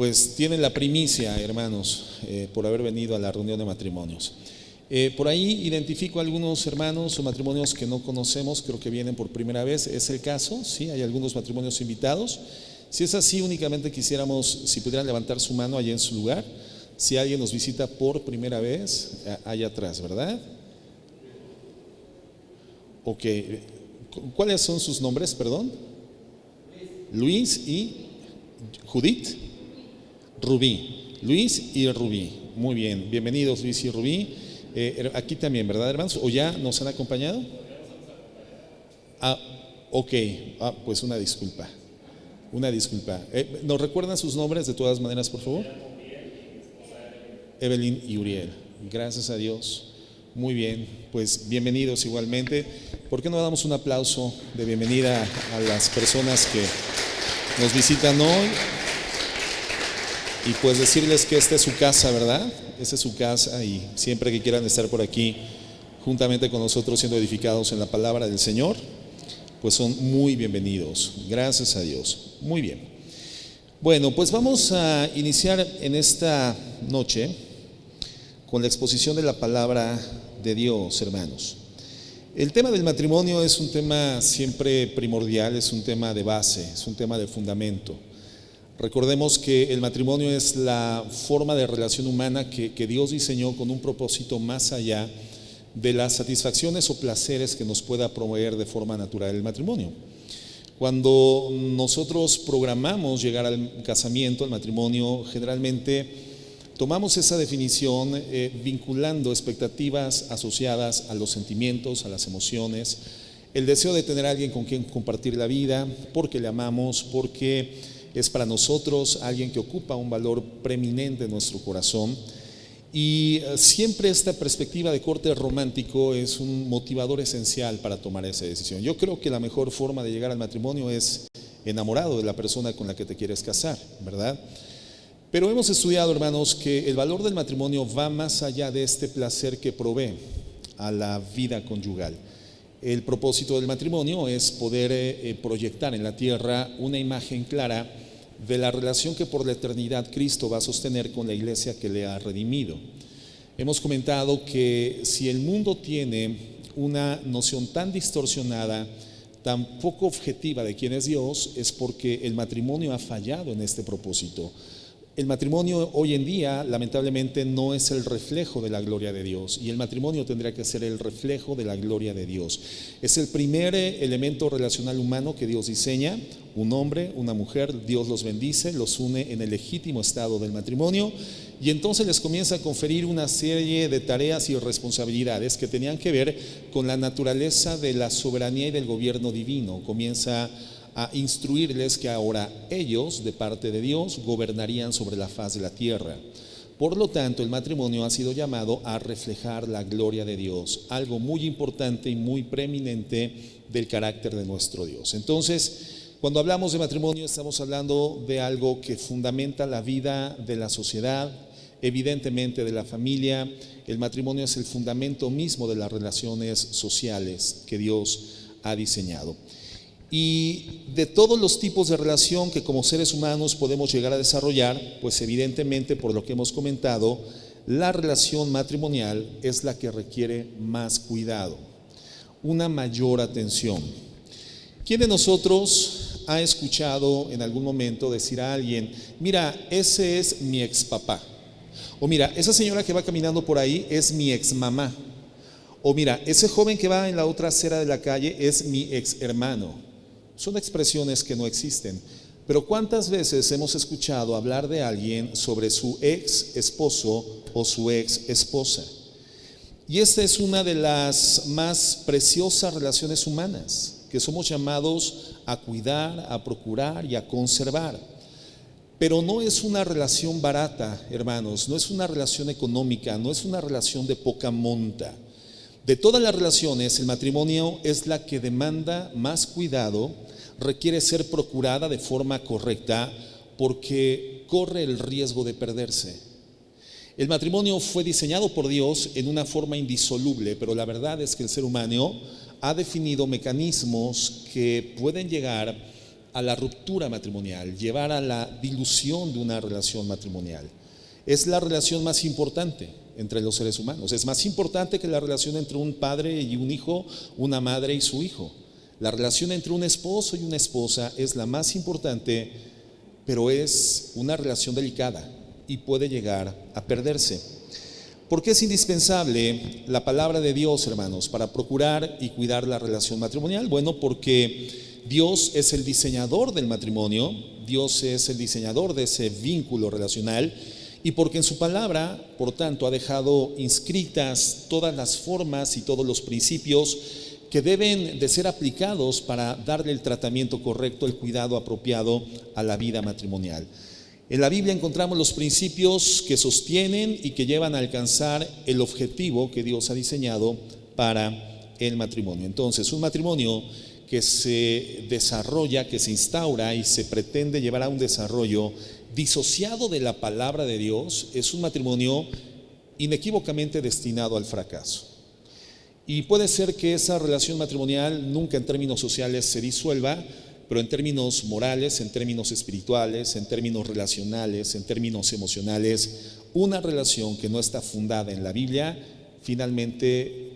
pues tienen la primicia, hermanos, por haber venido a la reunión de matrimonios. Por ahí identifico a algunos hermanos o matrimonios que no conocemos, creo que vienen por primera vez. ¿Es el caso? Sí, hay algunos matrimonios invitados. Si es así, únicamente quisiéramos, si pudieran levantar su mano allá en su lugar, si alguien nos visita por primera vez, allá atrás, ¿verdad? Ok, ¿cuáles son sus nombres, perdón? Luis y Judith. Rubí. Luis y Rubí. Muy bien, bienvenidos Luis y Rubí. Aquí también, ¿verdad, hermanos? ¿O ya nos han acompañado? Ok, pues una disculpa. ¿Nos recuerdan sus nombres de todas maneras, por favor? Evelyn y Uriel. Gracias a Dios. Muy bien, pues bienvenidos igualmente. ¿Por qué no damos un aplauso de bienvenida a las personas que nos visitan hoy? Y pues decirles que esta es su casa, ¿verdad? Esta es su casa y siempre que quieran estar por aquí juntamente con nosotros siendo edificados en la palabra del Señor, pues son muy bienvenidos. Gracias a Dios. Muy bien. Bueno, pues vamos a iniciar en esta noche con la exposición de la palabra de Dios, hermanos. El tema del matrimonio es un tema siempre primordial, es un tema de base, es un tema de fundamento. Recordemos que el matrimonio es la forma de relación humana que Dios diseñó con un propósito más allá de las satisfacciones o placeres que nos pueda proveer de forma natural el matrimonio. Cuando nosotros programamos llegar al casamiento, al matrimonio, generalmente tomamos esa definición vinculando expectativas asociadas a los sentimientos, a las emociones, el deseo de tener a alguien con quien compartir la vida, porque le amamos, porque es para nosotros alguien que ocupa un valor preeminente en nuestro corazón. Y siempre esta perspectiva de corte romántico es un motivador esencial para tomar esa decisión. Yo creo que la mejor forma de llegar al matrimonio es enamorado de la persona con la que te quieres casar, ¿verdad? Pero hemos estudiado, hermanos, que el valor del matrimonio va más allá de este placer que provee a la vida conyugal. El propósito del matrimonio es poder proyectar en la tierra una imagen clara de la relación que por la eternidad Cristo va a sostener con la iglesia que le ha redimido. Hemos comentado que si el mundo tiene una noción tan distorsionada, tan poco objetiva de quién es Dios, es porque el matrimonio ha fallado en este propósito. El matrimonio hoy en día lamentablemente no es el reflejo de la gloria de Dios, y el matrimonio tendría que ser el reflejo de la gloria de Dios. Es el primer elemento relacional humano que Dios diseña, un hombre, una mujer, Dios los bendice, los une en el legítimo estado del matrimonio, y entonces les comienza a conferir una serie de tareas y responsabilidades que tenían que ver con la naturaleza de la soberanía y del gobierno divino. Comienza a instruirles que ahora ellos, de parte de Dios, gobernarían sobre la faz de la tierra. Por lo tanto, el matrimonio ha sido llamado a reflejar la gloria de Dios, algo muy importante y muy preeminente del carácter de nuestro Dios. Entonces, cuando hablamos de matrimonio, estamos hablando de algo que fundamenta la vida de la sociedad, evidentemente de la familia. El matrimonio es el fundamento mismo de las relaciones sociales que Dios ha diseñado. Y de todos los tipos de relación que como seres humanos podemos llegar a desarrollar, pues evidentemente, por lo que hemos comentado, la relación matrimonial es la que requiere más cuidado, una mayor atención. ¿Quién de nosotros ha escuchado en algún momento decir a alguien: mira, ese es mi ex papá? O mira, esa señora que va caminando por ahí es mi ex mamá. O mira, ese joven que va en la otra acera de la calle es mi ex hermano. Son expresiones que no existen, pero ¿cuántas veces hemos escuchado hablar de alguien sobre su ex esposo o su ex esposa? Y esta es una de las más preciosas relaciones humanas que somos llamados a cuidar, a procurar y a conservar. Pero no es una relación barata, hermanos, no es una relación económica, no es una relación de poca monta. De todas las relaciones, el matrimonio es la que demanda más cuidado, requiere ser procurada de forma correcta porque corre el riesgo de perderse. El matrimonio fue diseñado por Dios en una forma indisoluble, pero la verdad es que el ser humano ha definido mecanismos que pueden llegar a la ruptura matrimonial, llevar a la dilución de una relación matrimonial. Es la relación más importante entre los seres humanos. Es más importante que la relación entre un padre y un hijo, una madre y su hijo. La relación entre un esposo y una esposa es la más importante, pero es una relación delicada y puede llegar a perderse. ¿Por qué es indispensable la palabra de Dios, hermanos, para procurar y cuidar la relación matrimonial? Bueno, porque Dios es el diseñador del matrimonio, Dios es el diseñador de ese vínculo relacional, y porque en su palabra, por tanto, ha dejado inscritas todas las formas y todos los principios que deben de ser aplicados para darle el tratamiento correcto, el cuidado apropiado a la vida matrimonial. En la Biblia encontramos los principios que sostienen y que llevan a alcanzar el objetivo que Dios ha diseñado para el matrimonio. Entonces, un matrimonio que se desarrolla, que se instaura y se pretende llevar a un desarrollo disociado de la palabra de Dios, es un matrimonio inequívocamente destinado al fracaso. Y puede ser que esa relación matrimonial nunca en términos sociales se disuelva, pero en términos morales, en términos espirituales, en términos relacionales, en términos emocionales, una relación que no está fundada en la Biblia finalmente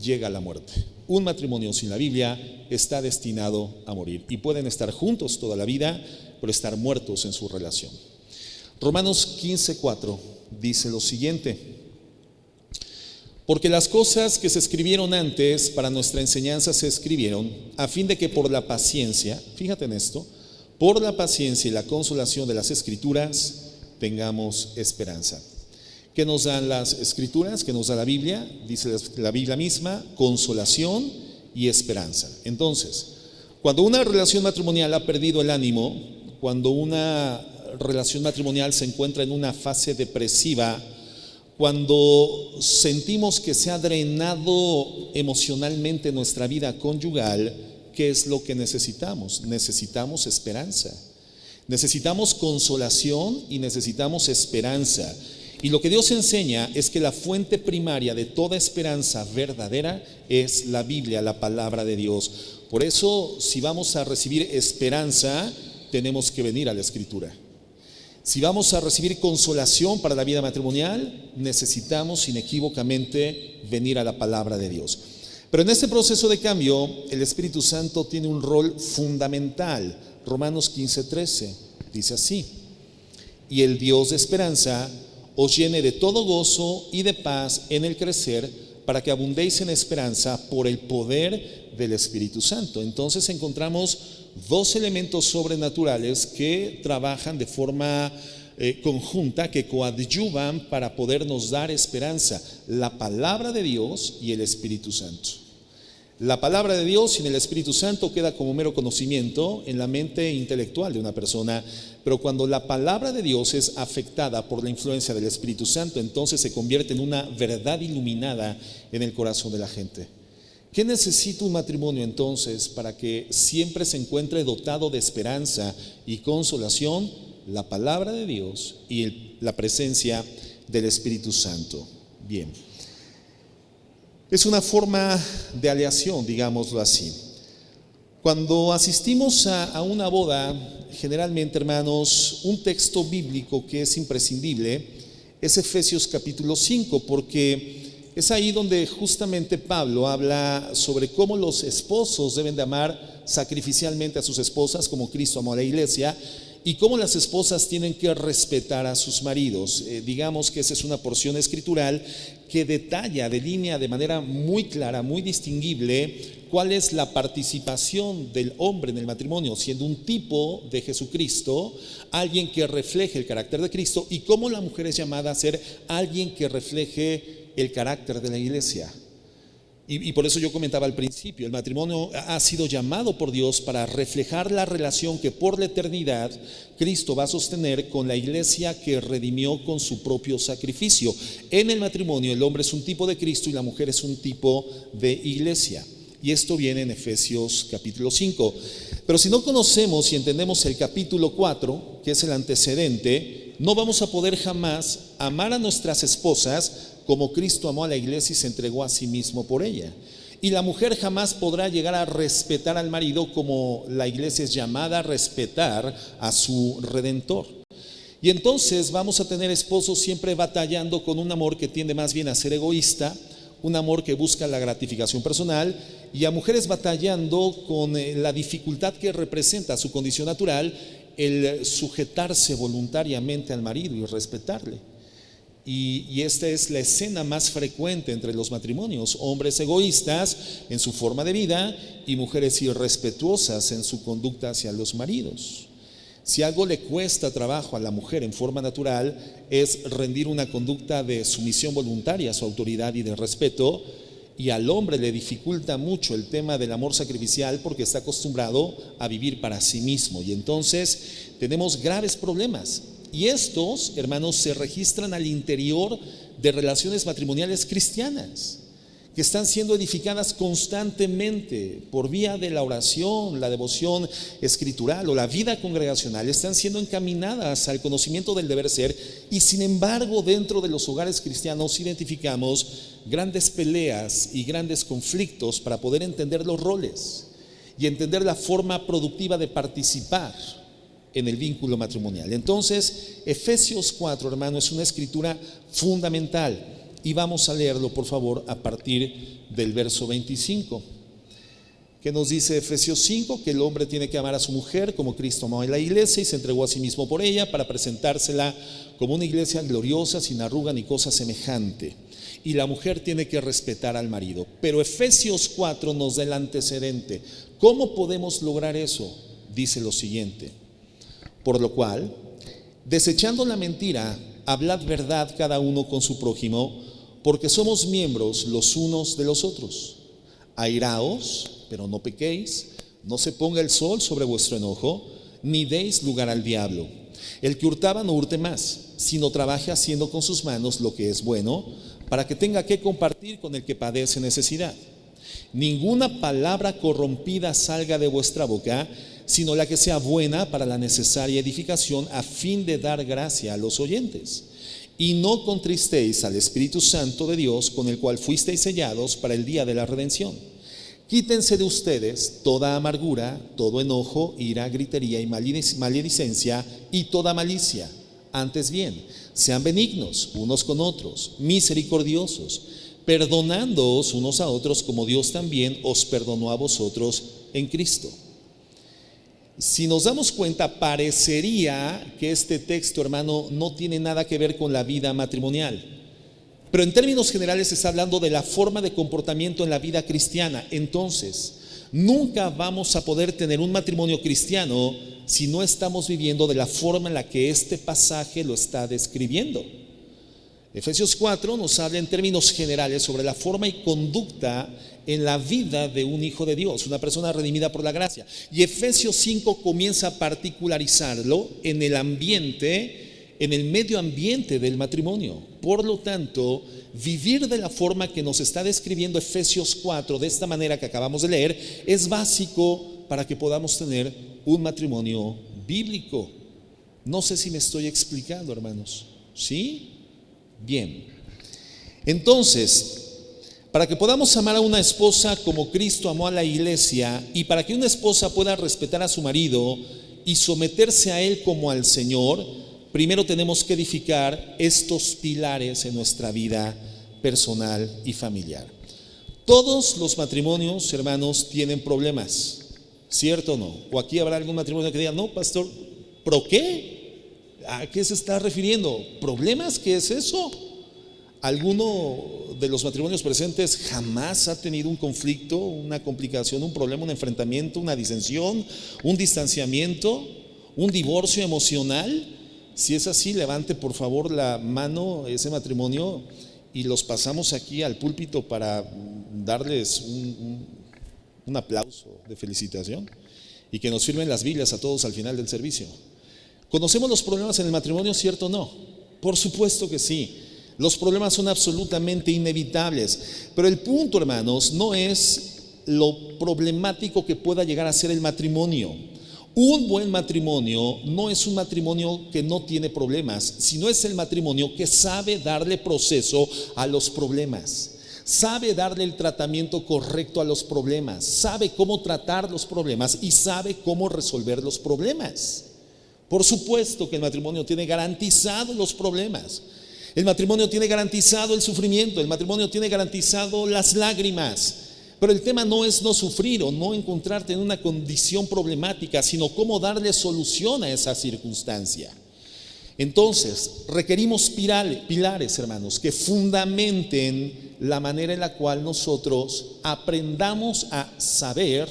llega a la muerte. Un matrimonio sin la Biblia está destinado a morir, y pueden estar juntos toda la vida, pero estar muertos en su relación. Romanos 15:4 dice lo siguiente: porque las cosas que se escribieron antes para nuestra enseñanza se escribieron a fin de que por la paciencia, fíjate en esto, por la paciencia y la consolación de las Escrituras tengamos esperanza. ¿Qué nos dan las Escrituras? ¿Qué nos da la Biblia? Dice la Biblia misma: consolación y esperanza. Entonces, cuando una relación matrimonial ha perdido el ánimo, cuando una relación matrimonial se encuentra en una fase depresiva, cuando sentimos que se ha drenado emocionalmente nuestra vida conyugal, ¿qué es lo que necesitamos? Necesitamos esperanza, necesitamos consolación y necesitamos esperanza. Y lo que Dios enseña es que la fuente primaria de toda esperanza verdadera es la Biblia, la palabra de Dios. Por eso, si vamos a recibir esperanza, tenemos que venir a la Escritura. Si vamos a recibir consolación para la vida matrimonial, necesitamos inequívocamente venir a la palabra de Dios. Pero en este proceso de cambio, el Espíritu Santo tiene un rol fundamental. Romanos 15:13 dice así: y el Dios de esperanza os llene de todo gozo y de paz en el crecer, para que abundéis en esperanza por el poder del Espíritu Santo. Entonces encontramos dos elementos sobrenaturales que trabajan de forma conjunta, que coadyuvan para podernos dar esperanza: la palabra de Dios y el Espíritu Santo. La palabra de Dios sin el Espíritu Santo queda como mero conocimiento en la mente intelectual de una persona, pero cuando la palabra de Dios es afectada por la influencia del Espíritu Santo, entonces se convierte en una verdad iluminada en el corazón de la gente. ¿Qué necesita un matrimonio entonces para que siempre se encuentre dotado de esperanza y consolación? La palabra de Dios y la presencia del Espíritu Santo. Bien, es una forma de aleación, digámoslo así. Cuando asistimos a una boda, generalmente, hermanos, un texto bíblico que es imprescindible es Efesios capítulo 5, porque es ahí donde justamente Pablo habla sobre cómo los esposos deben de amar sacrificialmente a sus esposas como Cristo amó a la iglesia, y cómo las esposas tienen que respetar a sus maridos. Digamos que esa es una porción escritural que detalla, delinea de manera muy clara, muy distinguible, cuál es la participación del hombre en el matrimonio, siendo un tipo de Jesucristo, alguien que refleje el carácter de Cristo, y cómo la mujer es llamada a ser alguien que refleje el carácter de la iglesia. Y por eso yo comentaba al principio, el matrimonio ha sido llamado por Dios para reflejar la relación que por la eternidad Cristo va a sostener con la iglesia que redimió con su propio sacrificio. En el matrimonio el hombre es un tipo de Cristo y la mujer es un tipo de iglesia. Y esto viene en Efesios capítulo 5. Pero si no conocemos y entendemos el capítulo 4, que es el antecedente, no vamos a poder jamás amar a nuestras esposas como Cristo amó a la iglesia y se entregó a sí mismo por ella. Y la mujer jamás podrá llegar a respetar al marido como la iglesia es llamada a respetar a su Redentor. Y entonces vamos a tener esposos siempre batallando con un amor que tiende más bien a ser egoísta, un amor que busca la gratificación personal, y a mujeres batallando con la dificultad que representa su condición natural el sujetarse voluntariamente al marido y respetarle. Y esta es la escena más frecuente entre los matrimonios: hombres egoístas en su forma de vida y mujeres irrespetuosas en su conducta hacia los maridos. Si algo le cuesta trabajo a la mujer en forma natural es rendir una conducta de sumisión voluntaria a su autoridad y de respeto, y al hombre le dificulta mucho el tema del amor sacrificial porque está acostumbrado a vivir para sí mismo, y entonces tenemos graves problemas. Y estos, hermanos, se registran al interior de relaciones matrimoniales cristianas que están siendo edificadas constantemente por vía de la oración, la devoción escritural o la vida congregacional. Están siendo encaminadas al conocimiento del deber ser, y sin embargo dentro de los hogares cristianos identificamos grandes peleas y grandes conflictos para poder entender los roles y entender la forma productiva de participar en el vínculo matrimonial. Entonces, Efesios 4, hermano, es una escritura fundamental. Y vamos a leerlo, por favor, a partir del verso 25. ¿Qué nos dice Efesios 5? Que el hombre tiene que amar a su mujer como Cristo amó a la iglesia y se entregó a sí mismo por ella, para presentársela como una iglesia gloriosa, sin arruga ni cosa semejante. Y la mujer tiene que respetar al marido. Pero Efesios 4 nos da el antecedente. ¿Cómo podemos lograr eso? Dice lo siguiente: por lo cual, desechando la mentira, hablad verdad cada uno con su prójimo, porque somos miembros los unos de los otros. Airaos, pero no pequéis, no se ponga el sol sobre vuestro enojo, ni deis lugar al diablo. El que hurtaba no hurte más, sino trabaje haciendo con sus manos lo que es bueno, para que tenga que compartir con el que padece necesidad. Ninguna palabra corrompida salga de vuestra boca, sino la que sea buena para la necesaria edificación, a fin de dar gracia a los oyentes. Y no contristéis al Espíritu Santo de Dios, con el cual fuisteis sellados para el día de la redención. Quítense de ustedes toda amargura, todo enojo, ira, gritería y maledicencia y toda malicia. Antes bien, sean benignos unos con otros, misericordiosos, perdonándoos unos a otros como Dios también os perdonó a vosotros en Cristo. Si nos damos cuenta, parecería que este texto, hermano, no tiene nada que ver con la vida matrimonial, pero en términos generales está hablando de la forma de comportamiento en la vida cristiana. Entonces, nunca vamos a poder tener un matrimonio cristiano si no estamos viviendo de la forma en la que este pasaje lo está describiendo. Efesios 4 nos habla en términos generales sobre la forma y conducta en la vida de un hijo de Dios, una persona redimida por la gracia. Y Efesios 5 comienza a particularizarlo en el ambiente, en el medio ambiente del matrimonio. Por lo tanto, vivir de la forma que nos está describiendo Efesios 4, de esta manera que acabamos de leer, es básico para que podamos tener un matrimonio bíblico. No sé si me estoy explicando, hermanos. ¿Sí? Bien. Entonces, para que podamos amar a una esposa como Cristo amó a la iglesia, y para que una esposa pueda respetar a su marido y someterse a él como al Señor, primero tenemos que edificar estos pilares en nuestra vida personal y familiar. Todos los matrimonios, hermanos, tienen problemas, ¿cierto o no? O aquí habrá algún matrimonio que diga: no, pastor, ¿pero qué? ¿A qué se está refiriendo? ¿Problemas? ¿Qué es eso? ¿Alguno de los matrimonios presentes jamás ha tenido un conflicto, una complicación, un problema, un enfrentamiento, una disensión, un distanciamiento, un divorcio emocional? Si es así, levante por favor la mano ese matrimonio y los pasamos aquí al púlpito para darles un aplauso de felicitación y que nos firmen las Biblias a todos al final del servicio. ¿Conocemos los problemas en el matrimonio, cierto o no? Por supuesto que sí. Los problemas son absolutamente inevitables. Pero el punto, hermanos, no es lo problemático que pueda llegar a ser el matrimonio. Un buen matrimonio no es un matrimonio que no tiene problemas, sino es el matrimonio que sabe darle proceso a los problemas. sabe darle el tratamiento correcto a los problemas, sabe cómo tratar los problemas y sabe cómo resolver los problemas. Por supuesto que el matrimonio tiene garantizados los problemas, el matrimonio tiene garantizado el sufrimiento, el matrimonio tiene garantizado las lágrimas, pero el tema no es no sufrir o no encontrarte en una condición problemática, sino cómo darle solución a esa circunstancia. Entonces, requerimos pilares, hermanos, que fundamenten la manera en la cual nosotros aprendamos a saber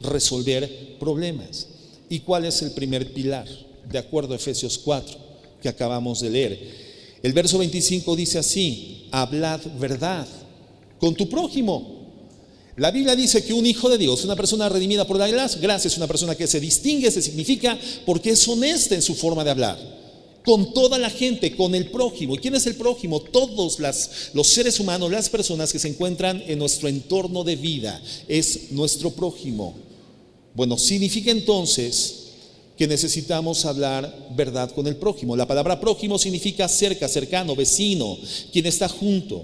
resolver problemas. ¿Y cuál es el primer pilar? De acuerdo a Efesios 4, que acabamos de leer. El verso 25 dice así: hablad verdad con tu prójimo. La Biblia dice que un hijo de Dios, una persona redimida por la gracia, es una persona que se distingue, se significa porque es honesta en su forma de hablar. Con toda la gente, con el prójimo. ¿Y quién es el prójimo? Todos los seres humanos, las personas que se encuentran en nuestro entorno de vida, es nuestro prójimo. Bueno, significa entonces que necesitamos hablar verdad con el prójimo. La palabra prójimo significa cerca, cercano, vecino, quien está junto.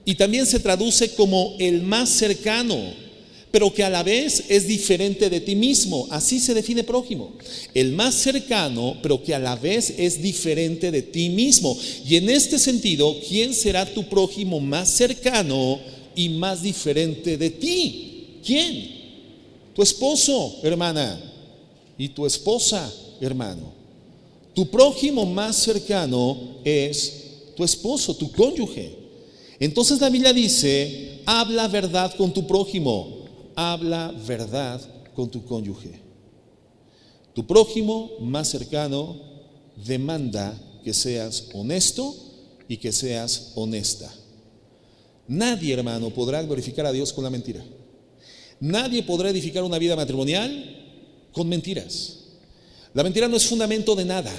Y también se traduce como el más cercano, pero que a la vez es diferente de ti mismo. Así se define prójimo: el más cercano, pero que a la vez es diferente de ti mismo. Y en este sentido, ¿quién será tu prójimo más cercano y más diferente de ti? ¿Quién? Tu esposo, hermana, y tu esposa, hermano. Tu prójimo más cercano es tu esposo, tu cónyuge. Entonces la Biblia dice: habla verdad con tu prójimo. Habla verdad con tu cónyuge. Tu prójimo más cercano demanda que seas honesto y que seas honesta. Nadie, hermano, podrá glorificar a Dios con la mentira. Nadie podrá edificar una vida matrimonial con mentiras. La mentira no es fundamento de nada.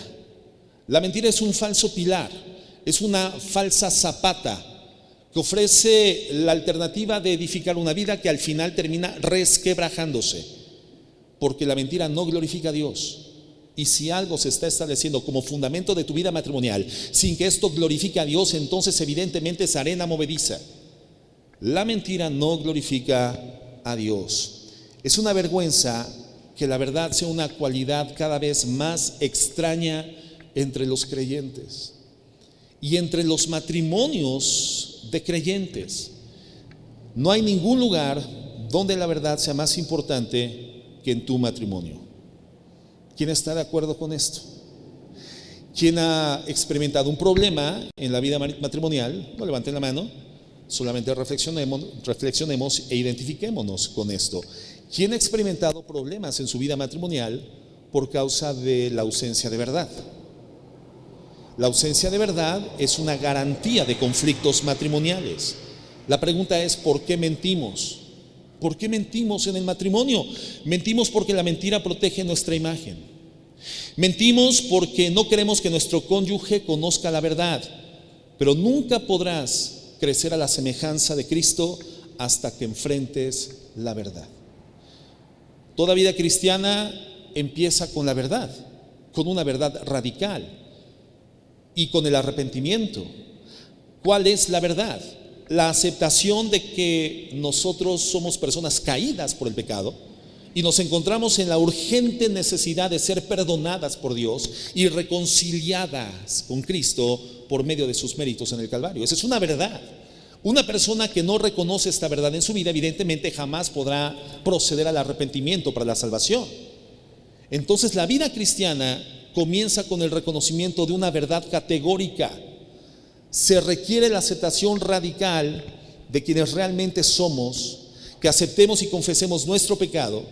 La mentira es un falso pilar, es una falsa zapata que ofrece la alternativa de edificar una vida que al final termina resquebrajándose, porque la mentira no glorifica a Dios. Y si algo se está estableciendo como fundamento de tu vida matrimonial sin que esto glorifique a Dios, entonces evidentemente es arena movediza. La mentira no glorifica a Dios. Es una vergüenza que la verdad sea una cualidad cada vez más extraña entre los creyentes y entre los matrimonios de creyentes. No hay ningún lugar donde la verdad sea más importante que en tu matrimonio. ¿Quién está de acuerdo con esto? ¿Quién ha experimentado un problema en la vida matrimonial? No levanten la mano, solamente reflexionemos e identifiquémonos con esto. ¿Quién ha experimentado problemas en su vida matrimonial por causa de la ausencia de verdad? La ausencia de verdad es una garantía de conflictos matrimoniales. La pregunta es: ¿por qué mentimos? ¿Por qué mentimos en el matrimonio? Mentimos porque la mentira protege nuestra imagen. Mentimos porque no queremos que nuestro cónyuge conozca la verdad. Pero nunca podrás crecer a la semejanza de Cristo hasta que enfrentes la verdad. Toda vida cristiana empieza con la verdad, con una verdad radical y con el arrepentimiento. ¿Cuál es la verdad? La aceptación de que nosotros somos personas caídas por el pecado y nos encontramos en la urgente necesidad de ser perdonadas por Dios y reconciliadas con Cristo por medio de sus méritos en el Calvario. Esa es una verdad. Una persona que no reconoce esta verdad en su vida, evidentemente jamás podrá proceder al arrepentimiento para la salvación. Entonces la vida cristiana comienza con el reconocimiento de una verdad categórica. Se requiere la aceptación radical de quienes realmente somos, que aceptemos y confesemos nuestro pecado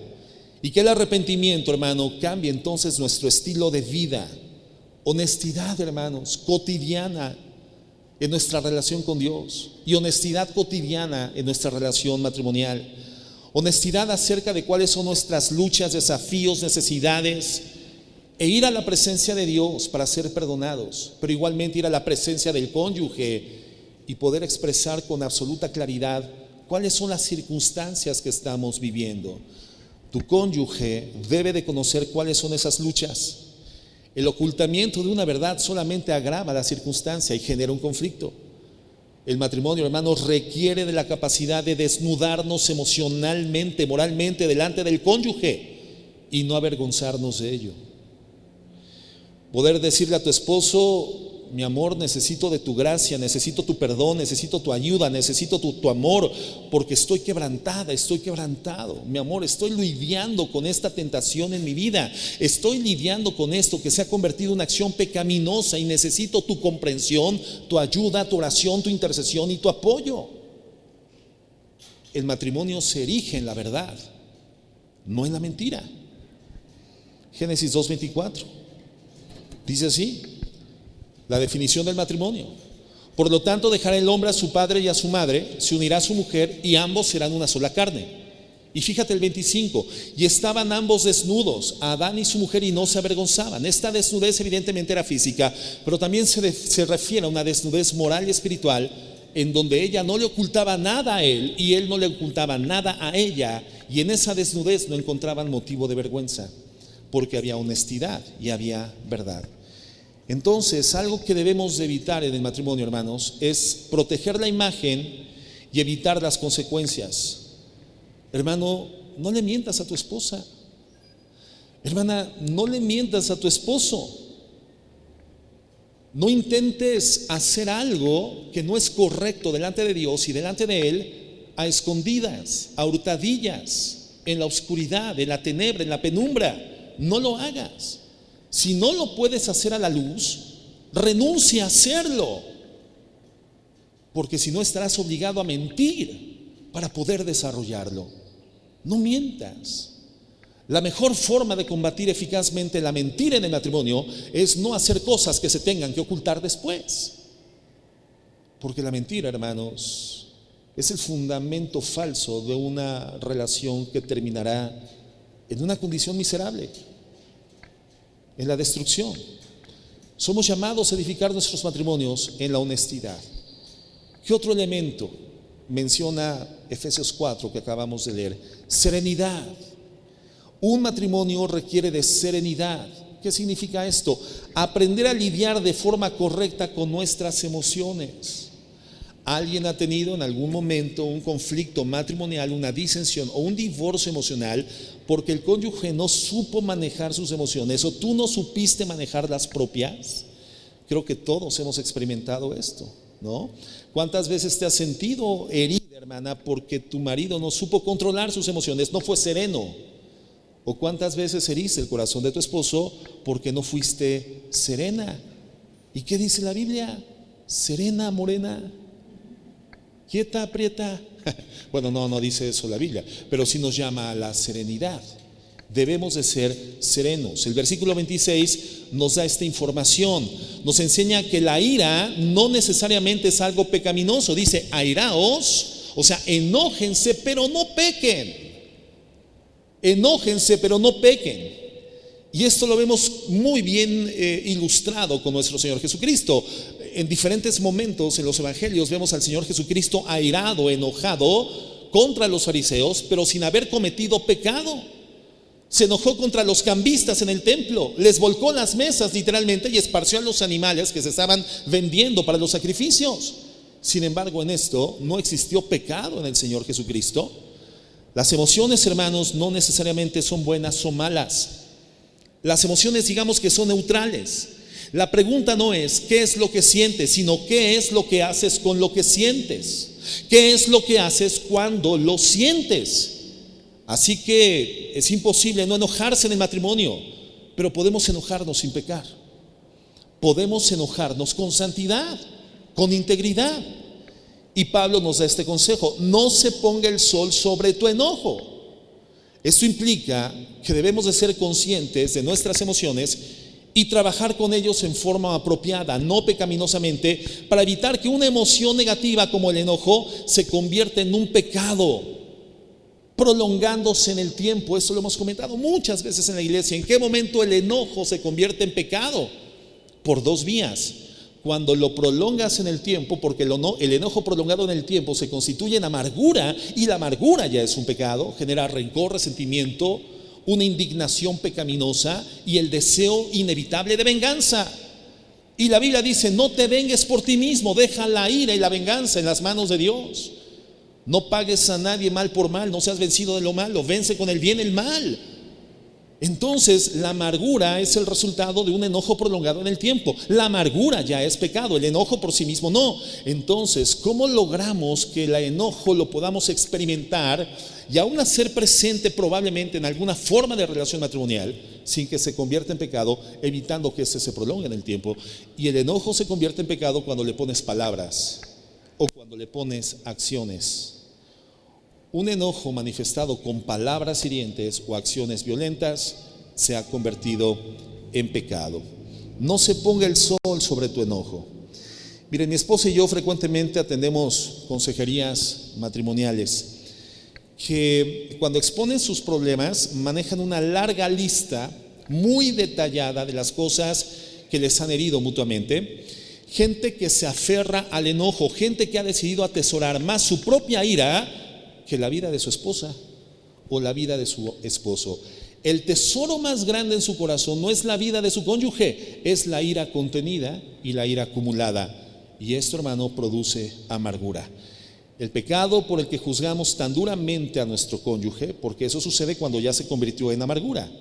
y que el arrepentimiento, hermano, cambie entonces nuestro estilo de vida. Honestidad, hermanos, cotidiana en nuestra relación con Dios y honestidad cotidiana en nuestra relación matrimonial. Honestidad acerca de cuáles son nuestras luchas, desafíos, necesidades, e ir a la presencia de Dios para ser perdonados, pero igualmente ir a la presencia del cónyuge y poder expresar con absoluta claridad cuáles son las circunstancias que estamos viviendo. Tu cónyuge debe de conocer cuáles son esas luchas. El ocultamiento de una verdad solamente agrava la circunstancia y genera un conflicto. El matrimonio, hermanos, requiere de la capacidad de desnudarnos emocionalmente, moralmente, delante del cónyuge y no avergonzarnos de ello. Poder decirle a tu esposo: mi amor, necesito de tu gracia, necesito tu perdón, necesito tu ayuda, necesito tu amor, porque estoy quebrantada, estoy quebrantado. Mi amor, estoy lidiando con esta tentación en mi vida, estoy lidiando con esto que se ha convertido en una acción pecaminosa y necesito tu comprensión, tu ayuda, tu oración, tu intercesión y tu apoyo. El matrimonio se erige en la verdad, no en la mentira. Génesis 2:24 dice así, la definición del matrimonio: por lo tanto dejará el hombre a su padre y a su madre, se unirá a su mujer y ambos serán una sola carne. Y fíjate el 25, y estaban ambos desnudos, Adán y su mujer, y no se avergonzaban. Esta desnudez evidentemente era física, pero también se refiere a una desnudez moral y espiritual, en donde ella no le ocultaba nada a él y él no le ocultaba nada a ella, y en esa desnudez no encontraban motivo de vergüenza, porque había honestidad y había verdad. Entonces, algo que debemos de evitar en el matrimonio, hermanos, es proteger la imagen y evitar las consecuencias. Hermano, no le mientas a tu esposa. Hermana, no le mientas a tu esposo. No intentes hacer algo que no es correcto delante de Dios y delante de Él a escondidas, a hurtadillas, en la oscuridad, en la tenebra, en la penumbra. No lo hagas. Si no lo puedes hacer a la luz, renuncia a hacerlo, porque si no estarás obligado a mentir para poder desarrollarlo. No mientas. La mejor forma de combatir eficazmente la mentira en el matrimonio es no hacer cosas que se tengan que ocultar después, porque la mentira, hermanos, es el fundamento falso de una relación que terminará en una condición miserable, en la destrucción. Somos llamados a edificar nuestros matrimonios en la honestidad. ¿Qué otro elemento menciona Efesios 4 que acabamos de leer? Serenidad. Un matrimonio requiere de serenidad. ¿Qué significa esto? Aprender a lidiar de forma correcta con nuestras emociones. ¿Alguien ha tenido en algún momento un conflicto matrimonial, una disensión o un divorcio emocional porque el cónyuge no supo manejar sus emociones o tú no supiste manejar las propias? Creo que todos hemos experimentado esto, ¿no? ¿Cuántas veces te has sentido herida, hermana, porque tu marido no supo controlar sus emociones, no fue sereno? ¿O cuántas veces heriste el corazón de tu esposo porque no fuiste serena? ¿Y qué dice la Biblia? Serena, morena, quieta, aprieta. Bueno, no dice eso la Biblia, pero sí nos llama a la serenidad. Debemos de ser serenos. El versículo 26 nos da esta información. Nos enseña que la ira no necesariamente es algo pecaminoso. Dice, airaos, o sea, enójense, pero no pequen. Enójense, pero no pequen. Y esto lo vemos muy bien ilustrado con nuestro Señor Jesucristo. En diferentes momentos en los evangelios vemos al Señor Jesucristo airado, enojado contra los fariseos, pero sin haber cometido pecado. Se enojó contra los cambistas en el templo, les volcó las mesas literalmente y esparció a los animales que se estaban vendiendo para los sacrificios. Sin embargo, en esto no existió pecado en el Señor Jesucristo. Las emociones, hermanos, no necesariamente son buenas o malas. Las emociones, digamos que son neutrales. La pregunta no es qué es lo que sientes, sino qué es lo que haces con lo que sientes. ¿Qué es lo que haces cuando lo sientes? Así que es imposible no enojarse en el matrimonio, pero podemos enojarnos sin pecar. Podemos enojarnos con santidad, con integridad. Y Pablo nos da este consejo: no se ponga el sol sobre tu enojo. Esto implica que debemos de ser conscientes de nuestras emociones y trabajar con ellos en forma apropiada, no pecaminosamente, para evitar que una emoción negativa como el enojo se convierta en un pecado, prolongándose en el tiempo. Esto lo hemos comentado muchas veces en la iglesia. ¿En qué momento el enojo se convierte en pecado? Por dos vías. Cuando lo prolongas en el tiempo, porque el enojo prolongado en el tiempo se constituye en amargura, y la amargura ya es un pecado, genera rencor, resentimiento, una indignación pecaminosa y el deseo inevitable de venganza. Y la Biblia dice, no te vengues por ti mismo, deja la ira y la venganza en las manos de Dios. No pagues a nadie mal por mal, no seas vencido de lo malo, vence con el bien el mal. Entonces, la amargura es el resultado de un enojo prolongado en el tiempo. La amargura ya es pecado, el enojo por sí mismo no. Entonces, ¿cómo logramos que el enojo lo podamos experimentar y aún hacer presente probablemente en alguna forma de relación matrimonial sin que se convierta en pecado, evitando que este se prolongue en el tiempo? Y el enojo se convierte en pecado cuando le pones palabras o cuando le pones acciones. Un enojo manifestado con palabras hirientes o acciones violentas se ha convertido en pecado. No se ponga el sol sobre tu enojo. Miren, mi esposa y yo frecuentemente atendemos consejerías matrimoniales que cuando exponen sus problemas manejan una larga lista muy detallada de las cosas que les han herido mutuamente. Gente que se aferra al enojo, gente que ha decidido atesorar más su propia ira que la vida de su esposa o la vida de su esposo. El tesoro más grande en su corazón no es la vida de su cónyuge, es la ira contenida y la ira acumulada. Y esto, hermano, produce amargura. El pecado por el que juzgamos tan duramente a nuestro cónyuge, porque eso sucede cuando ya se convirtió en amargura.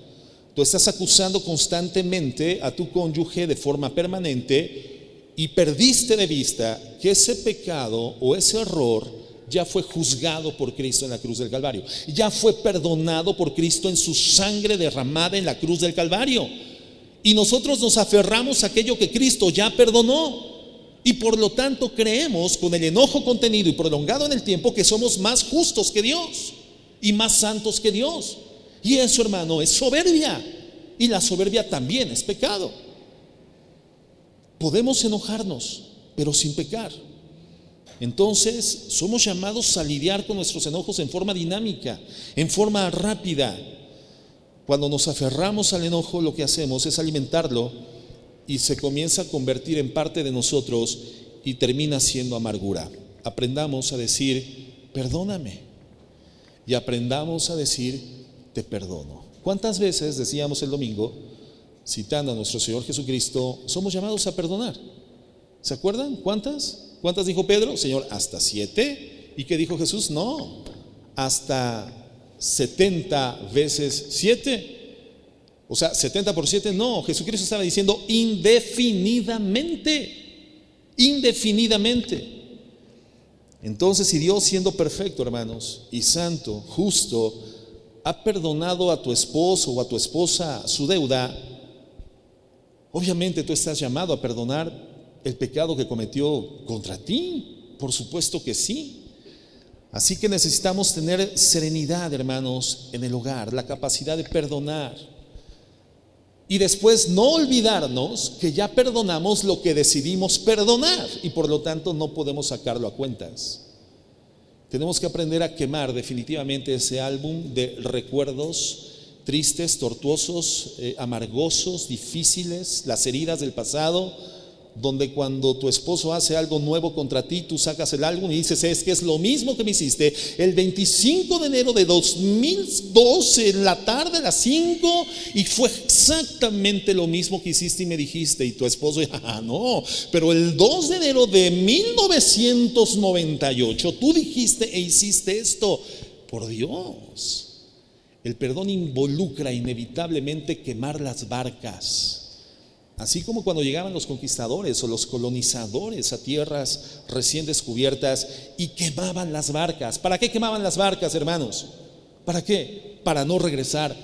Tú estás acusando constantemente a tu cónyuge de forma permanente y perdiste de vista que ese pecado o ese error ya fue juzgado por Cristo en la cruz del Calvario, ya fue perdonado por Cristo en su sangre derramada en la cruz del Calvario, y nosotros nos aferramos a aquello que Cristo ya perdonó, y por lo tanto creemos con el enojo contenido y prolongado en el tiempo que somos más justos que Dios y más santos que Dios, y eso, hermano, es soberbia, y la soberbia también es pecado. Podemos enojarnos, pero sin pecar. Entonces, somos llamados a lidiar con nuestros enojos en forma dinámica, en forma rápida. Cuando nos aferramos al enojo, lo que hacemos es alimentarlo y se comienza a convertir en parte de nosotros y termina siendo amargura. Aprendamos a decir, perdóname, y aprendamos a decir, te perdono. ¿Cuántas veces, decíamos el domingo, citando a nuestro Señor Jesucristo, somos llamados a perdonar? ¿Se acuerdan? ¿Cuántas? ¿Cuántas dijo Pedro? Señor, ¿hasta 7? ¿Y qué dijo Jesús? No, hasta 70 veces 7. O sea, 70 por 7, no. Jesucristo estaba diciendo indefinidamente. Indefinidamente. Entonces, si Dios, siendo perfecto, hermanos, y santo, justo, ha perdonado a tu esposo o a tu esposa su deuda, obviamente tú estás llamado a perdonar el pecado que cometió contra ti. Por supuesto que sí. Así que necesitamos tener serenidad, hermanos, en el hogar, la capacidad de perdonar. Y después no olvidarnos que ya perdonamos lo que decidimos perdonar y por lo tanto no podemos sacarlo a cuentas. Tenemos que aprender a quemar definitivamente ese álbum de recuerdos tristes, tortuosos, amargosos, difíciles, las heridas del pasado, donde cuando tu esposo hace algo nuevo contra ti, tú sacas el álbum y dices, es que es lo mismo que me hiciste el 25 de enero de 2012 en la tarde a las 5 y fue exactamente lo mismo que hiciste y me dijiste. Y tu esposo, no, pero el 2 de enero de 1998 tú dijiste e hiciste esto. Por Dios, el perdón involucra inevitablemente quemar las barcas. Así como cuando llegaban los conquistadores o los colonizadores a tierras recién descubiertas y quemaban las barcas. ¿Para qué quemaban las barcas, hermanos? ¿Para qué? Para no regresar,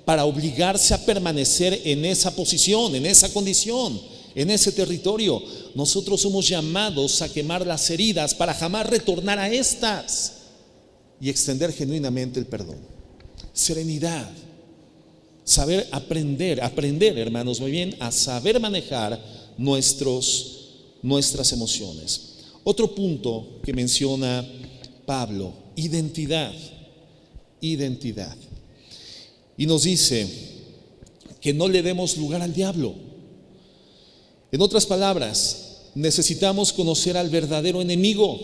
para obligarse a permanecer en esa posición, en esa condición, en ese territorio. Nosotros somos llamados a quemar las heridas para jamás retornar a estas y extender genuinamente el perdón. Serenidad. Saber aprender, hermanos, muy bien, a saber manejar nuestras emociones. Otro punto que menciona Pablo, identidad. Y nos dice que no le demos lugar al diablo. En otras palabras, necesitamos conocer al verdadero enemigo.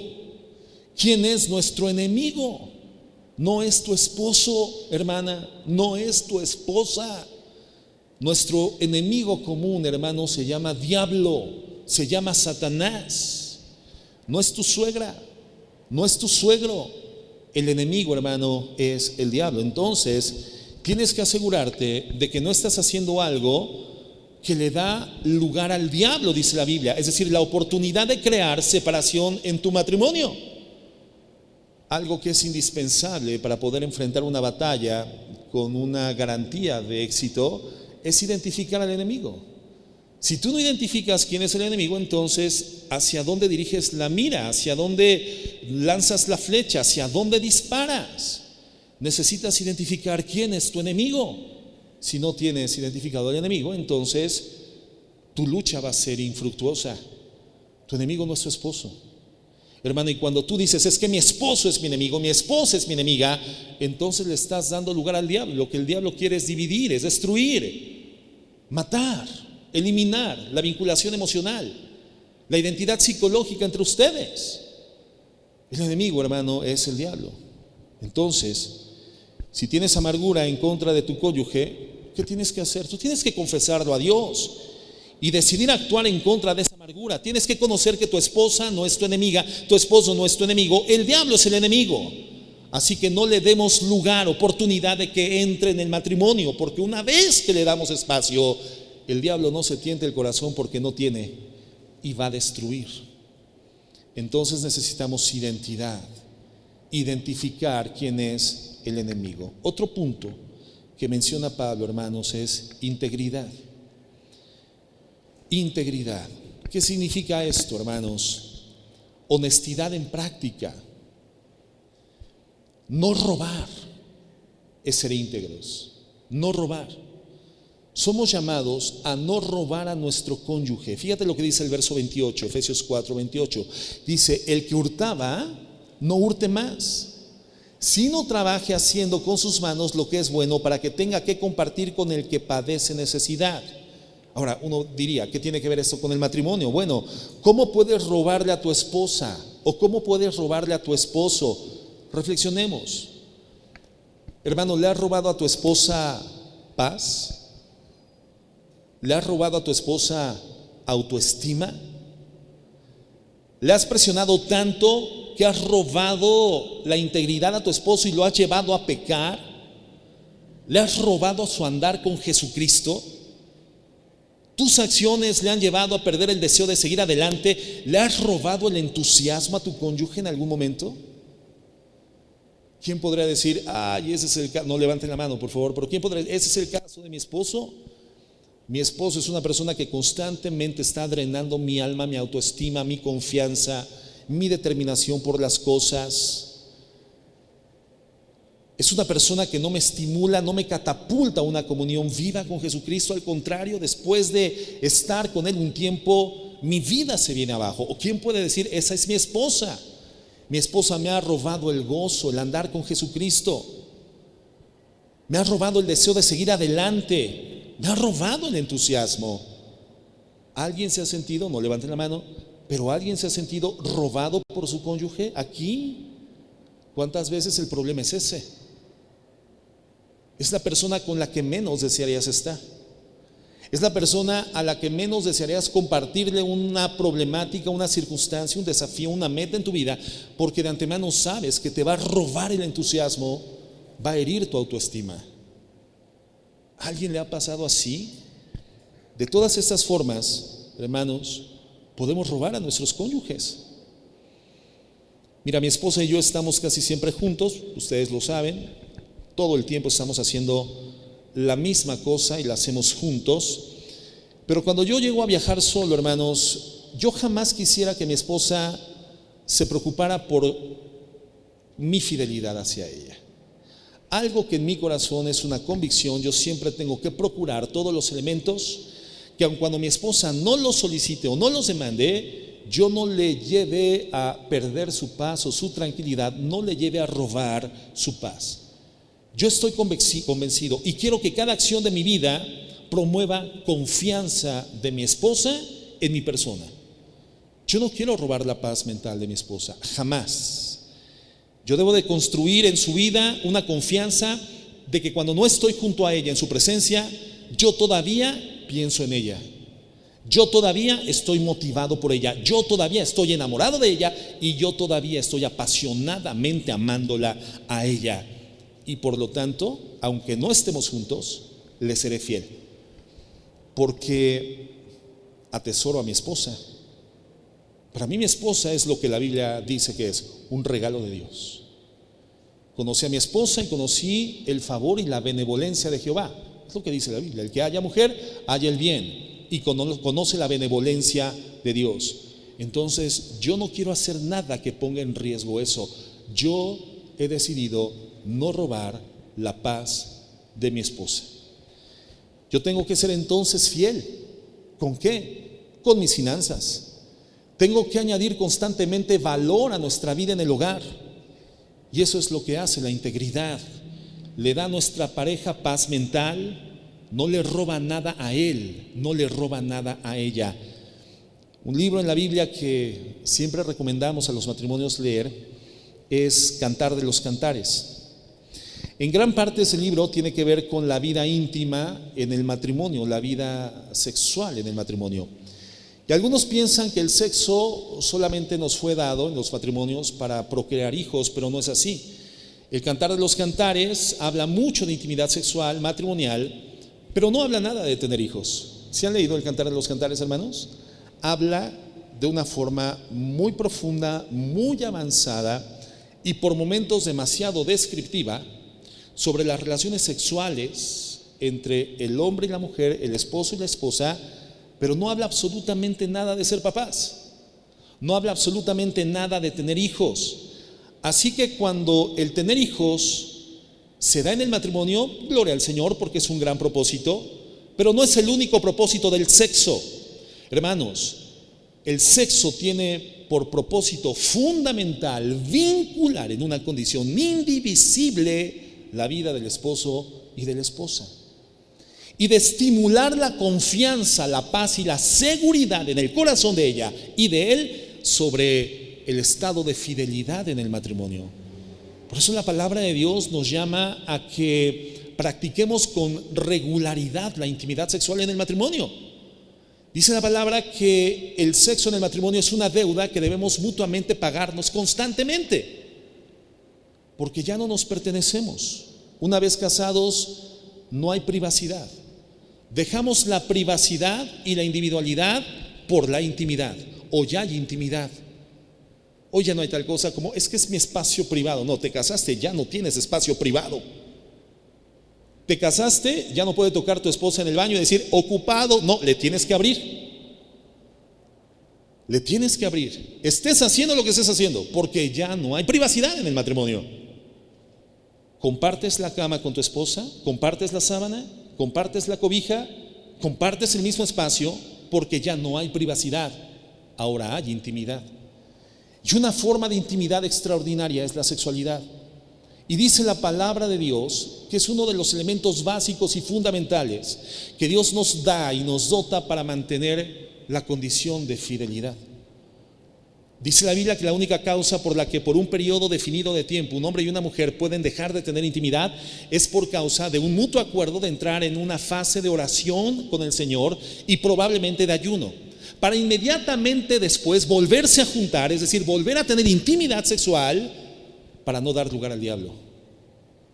¿Quién es nuestro enemigo? No es tu esposo, hermana, no es tu esposa. Nuestro enemigo común, hermano, se llama diablo, se llama Satanás. No es tu suegra, no es tu suegro. El enemigo, hermano, es el diablo. Entonces, tienes que asegurarte de que no estás haciendo algo que le da lugar al diablo, dice la Biblia. Es decir, la oportunidad de crear separación en tu matrimonio. Algo que es indispensable para poder enfrentar una batalla con una garantía de éxito es identificar al enemigo. Si tú no identificas quién es el enemigo, entonces ¿hacia dónde diriges la mira? ¿Hacia dónde lanzas la flecha? ¿Hacia dónde disparas? Necesitas identificar quién es tu enemigo. Si no tienes identificado al enemigo, entonces tu lucha va a ser infructuosa. Tu enemigo no es tu esposo. Hermano, y cuando tú dices, es que mi esposo es mi enemigo, mi esposa es mi enemiga, entonces le estás dando lugar al diablo. Lo que el diablo quiere es dividir, es destruir, matar, eliminar la vinculación emocional, la identidad psicológica entre ustedes. El enemigo, hermano, es el diablo. Entonces, si tienes amargura en contra de tu cónyuge, ¿qué tienes que hacer? Tú tienes que confesarlo a Dios y decidir actuar en contra de esa amargura. Tienes que conocer que tu esposa no es tu enemiga, tu esposo no es tu enemigo, el diablo es el enemigo. Así que no le demos lugar, oportunidad de que entre en el matrimonio, porque una vez que le damos espacio, el diablo no se tiente el corazón porque no tiene y va a destruir. Entonces necesitamos identificar quién es el enemigo. Otro punto que menciona Pablo, hermanos, es integridad. Integridad. ¿Qué significa esto, hermanos? Honestidad en práctica. No robar es ser íntegros. No robar. Somos llamados a no robar a nuestro cónyuge. Fíjate lo que dice el verso 28, Efesios 4:28. Dice, el que hurtaba, no hurte más, sino trabaje haciendo con sus manos lo que es bueno, para que tenga que compartir con el que padece necesidad. Ahora, uno diría, ¿qué tiene que ver esto con el matrimonio? Bueno, ¿cómo puedes robarle a tu esposa? ¿O cómo puedes robarle a tu esposo? Reflexionemos. Hermano, ¿le has robado a tu esposa paz? ¿Le has robado a tu esposa autoestima? ¿Le has presionado tanto que has robado la integridad a tu esposo y lo has llevado a pecar? ¿Le has robado su andar con Jesucristo? ¿Tus acciones le han llevado a perder el deseo de seguir adelante? ¿Le has robado el entusiasmo a tu cónyuge en algún momento? ¿Quién podría decir, ay, ese es el caso? No levanten la mano, por favor, pero ¿quién podría decir, ese es el caso de mi esposo? Mi esposo es una persona que constantemente está drenando mi alma, mi autoestima, mi confianza, mi determinación por las cosas. Es una persona que no me estimula, no me catapulta a una comunión viva con Jesucristo. Al contrario, después de estar con Él un tiempo, mi vida se viene abajo. ¿O quién puede decir, esa es mi esposa? Mi esposa me ha robado el gozo, el andar con Jesucristo. Me ha robado el deseo de seguir adelante. Me ha robado el entusiasmo. ¿Alguien se ha sentido, no levanten la mano, pero alguien se ha sentido robado por su cónyuge aquí? ¿Cuántas veces el problema es ese? Es la persona con la que menos desearías estar. Es la persona a la que menos desearías compartirle una problemática, una circunstancia, un desafío, una meta en tu vida, porque de antemano sabes que te va a robar el entusiasmo, va a herir tu autoestima. ¿A alguien le ha pasado así? De todas estas formas, hermanos, podemos robar a nuestros cónyuges. Mira, mi esposa y yo estamos casi siempre juntos, ustedes lo saben. Todo el tiempo estamos haciendo la misma cosa y la hacemos juntos. Pero cuando yo llego a viajar solo, hermanos, yo jamás quisiera que mi esposa se preocupara por mi fidelidad hacia ella. Algo que en mi corazón es una convicción, yo siempre tengo que procurar todos los elementos que aun cuando mi esposa no los solicite o no los demande, yo no le lleve a perder su paz o su tranquilidad, no le lleve a robar su paz. Yo estoy convencido y quiero que cada acción de mi vida promueva confianza de mi esposa en mi persona. Yo no quiero robar la paz mental de mi esposa, jamás. Yo debo de construir en su vida una confianza de que cuando no estoy junto a ella en su presencia, yo todavía pienso en ella. Yo todavía estoy motivado por ella, yo todavía estoy enamorado de ella y yo todavía estoy apasionadamente amándola a ella. Y por lo tanto, aunque no estemos juntos, le seré fiel, porque atesoro a mi esposa. Para mí mi esposa es lo que la Biblia dice que es un regalo de Dios. Conocí a mi esposa y conocí el favor y la benevolencia de Jehová. Es lo que dice la Biblia: el que haya mujer, haya el bien, y conoce la benevolencia de Dios. Entonces yo no quiero hacer nada que ponga en riesgo eso. Yo he decidido no robar la paz de mi esposa. Yo tengo que ser entonces fiel. ¿Con qué? Con mis finanzas. Tengo que añadir constantemente valor a nuestra vida en el hogar, y eso es lo que hace la integridad. Le da a nuestra pareja paz mental. No le roba nada a él, no le roba nada a ella. Un libro en la Biblia que siempre recomendamos a los matrimonios leer es Cantar de los Cantares. En gran parte ese libro tiene que ver con la vida íntima en el matrimonio, la vida sexual en el matrimonio. Y algunos piensan que el sexo solamente nos fue dado en los matrimonios para procrear hijos, pero no es así. El Cantar de los Cantares habla mucho de intimidad sexual, matrimonial, pero no habla nada de tener hijos. ¿Sí han leído el Cantar de los Cantares, hermanos? Habla de una forma muy profunda, muy avanzada y por momentos demasiado descriptiva sobre las relaciones sexuales entre el hombre y la mujer, el esposo y la esposa, pero no habla absolutamente nada de ser papás. No habla absolutamente nada de tener hijos. Así que cuando el tener hijos se da en el matrimonio, gloria al Señor, porque es un gran propósito, pero no es el único propósito del sexo. Hermanos, el sexo tiene por propósito fundamental vincular en una condición indivisible la vida del esposo y de la esposa, y de estimular la confianza, la paz y la seguridad en el corazón de ella y de él sobre el estado de fidelidad en el matrimonio. Por eso la palabra de Dios nos llama a que practiquemos con regularidad la intimidad sexual en el matrimonio. Dice la palabra que el sexo en el matrimonio es una deuda que debemos mutuamente pagarnos constantemente, porque ya no nos pertenecemos. Una vez casados no hay privacidad. Dejamos la privacidad y la individualidad por la intimidad. Hoy hay intimidad. Hoy ya no hay tal cosa como es que es mi espacio privado. No, te casaste, ya no tienes espacio privado. Te casaste, ya no puede tocar tu esposa en el baño y decir ocupado. No, le tienes que abrir. Le tienes que abrir. Estés haciendo lo que estés haciendo, porque ya no hay privacidad en el matrimonio. Compartes la cama con tu esposa, compartes la sábana, compartes la cobija, compartes el mismo espacio, porque ya no hay privacidad. Ahora hay intimidad. Y una forma de intimidad extraordinaria es la sexualidad. Y dice la palabra de Dios que es uno de los elementos básicos y fundamentales que Dios nos da y nos dota para mantener la condición de fidelidad. Dice la Biblia que la única causa por la que por un periodo definido de tiempo un hombre y una mujer pueden dejar de tener intimidad es por causa de un mutuo acuerdo de entrar en una fase de oración con el Señor y probablemente de ayuno, para inmediatamente después volverse a juntar, es decir, volver a tener intimidad sexual para no dar lugar al diablo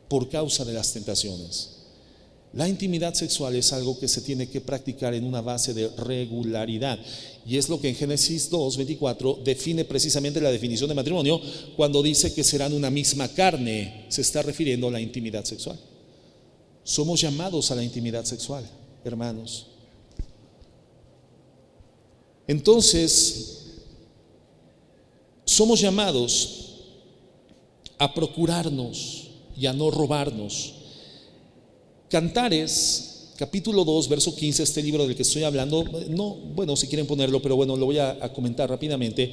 por causa de las tentaciones. La intimidad sexual es algo que se tiene que practicar en una base de regularidad, y es lo que en Génesis 2:24 define precisamente la definición de matrimonio cuando dice que serán una misma carne. Se está refiriendo a la intimidad sexual. Somos llamados a la intimidad sexual, hermanos. Entonces, somos llamados a procurarnos y a no robarnos. Cantares, capítulo 2, verso 15, este libro del que estoy hablando, no, bueno, si quieren ponerlo, pero bueno, lo voy a comentar rápidamente.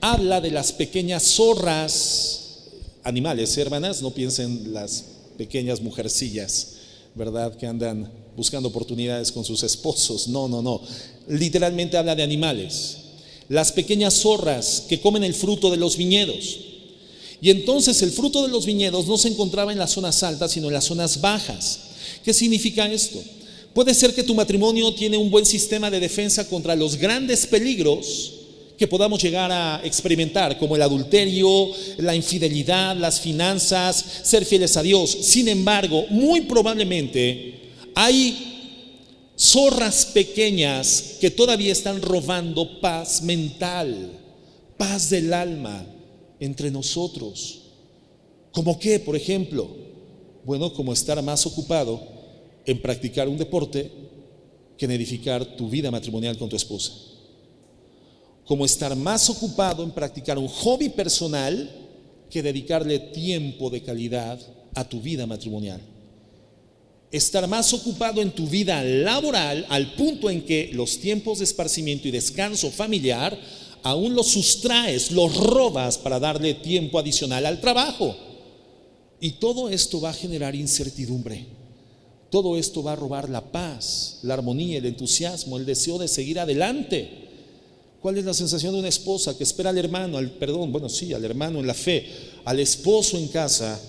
Habla de las pequeñas zorras, animales, hermanas, no piensen las pequeñas mujercillas, ¿verdad? Que andan buscando oportunidades con sus esposos. No. Literalmente habla de animales. Las pequeñas zorras que comen el fruto de los viñedos Y entonces el fruto de los viñedos no se encontraba en las zonas altas, sino en las zonas bajas. ¿Qué significa esto? Puede ser que tu matrimonio tiene un buen sistema de defensa contra los grandes peligros que podamos llegar a experimentar, como el adulterio, la infidelidad, las finanzas, ser fieles a Dios. Sin embargo, muy probablemente hay zorras pequeñas que todavía están robando paz mental, paz del alma entre nosotros. ¿Cómo qué, por ejemplo? Bueno, como estar más ocupado en practicar un deporte que en edificar tu vida matrimonial con tu esposa. Como estar más ocupado en practicar un hobby personal que dedicarle tiempo de calidad a tu vida matrimonial. Estar más ocupado en tu vida laboral al punto en que los tiempos de esparcimiento y descanso familiar aún los sustraes, los robas para darle tiempo adicional al trabajo. Y todo esto va a generar incertidumbre. Todo esto va a robar la paz, la armonía, el entusiasmo, el deseo de seguir adelante. ¿Cuál es la sensación de una esposa que espera al hermano, al hermano en la fe, al esposo en casa,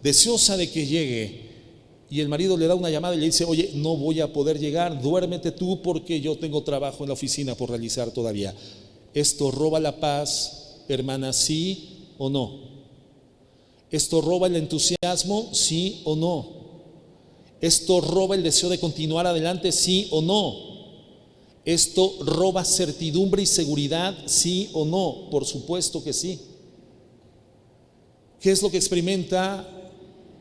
deseosa de que llegue, y el marido le da una llamada y le dice: oye, no voy a poder llegar, duérmete tú porque yo tengo trabajo en la oficina por realizar todavía? ¿Esto roba la paz, hermana, sí o no? ¿Esto roba el entusiasmo, sí o no? ¿Esto roba el deseo de continuar adelante, sí o no? ¿Esto roba certidumbre y seguridad, sí o no? Por supuesto que sí. ¿Qué es lo que experimenta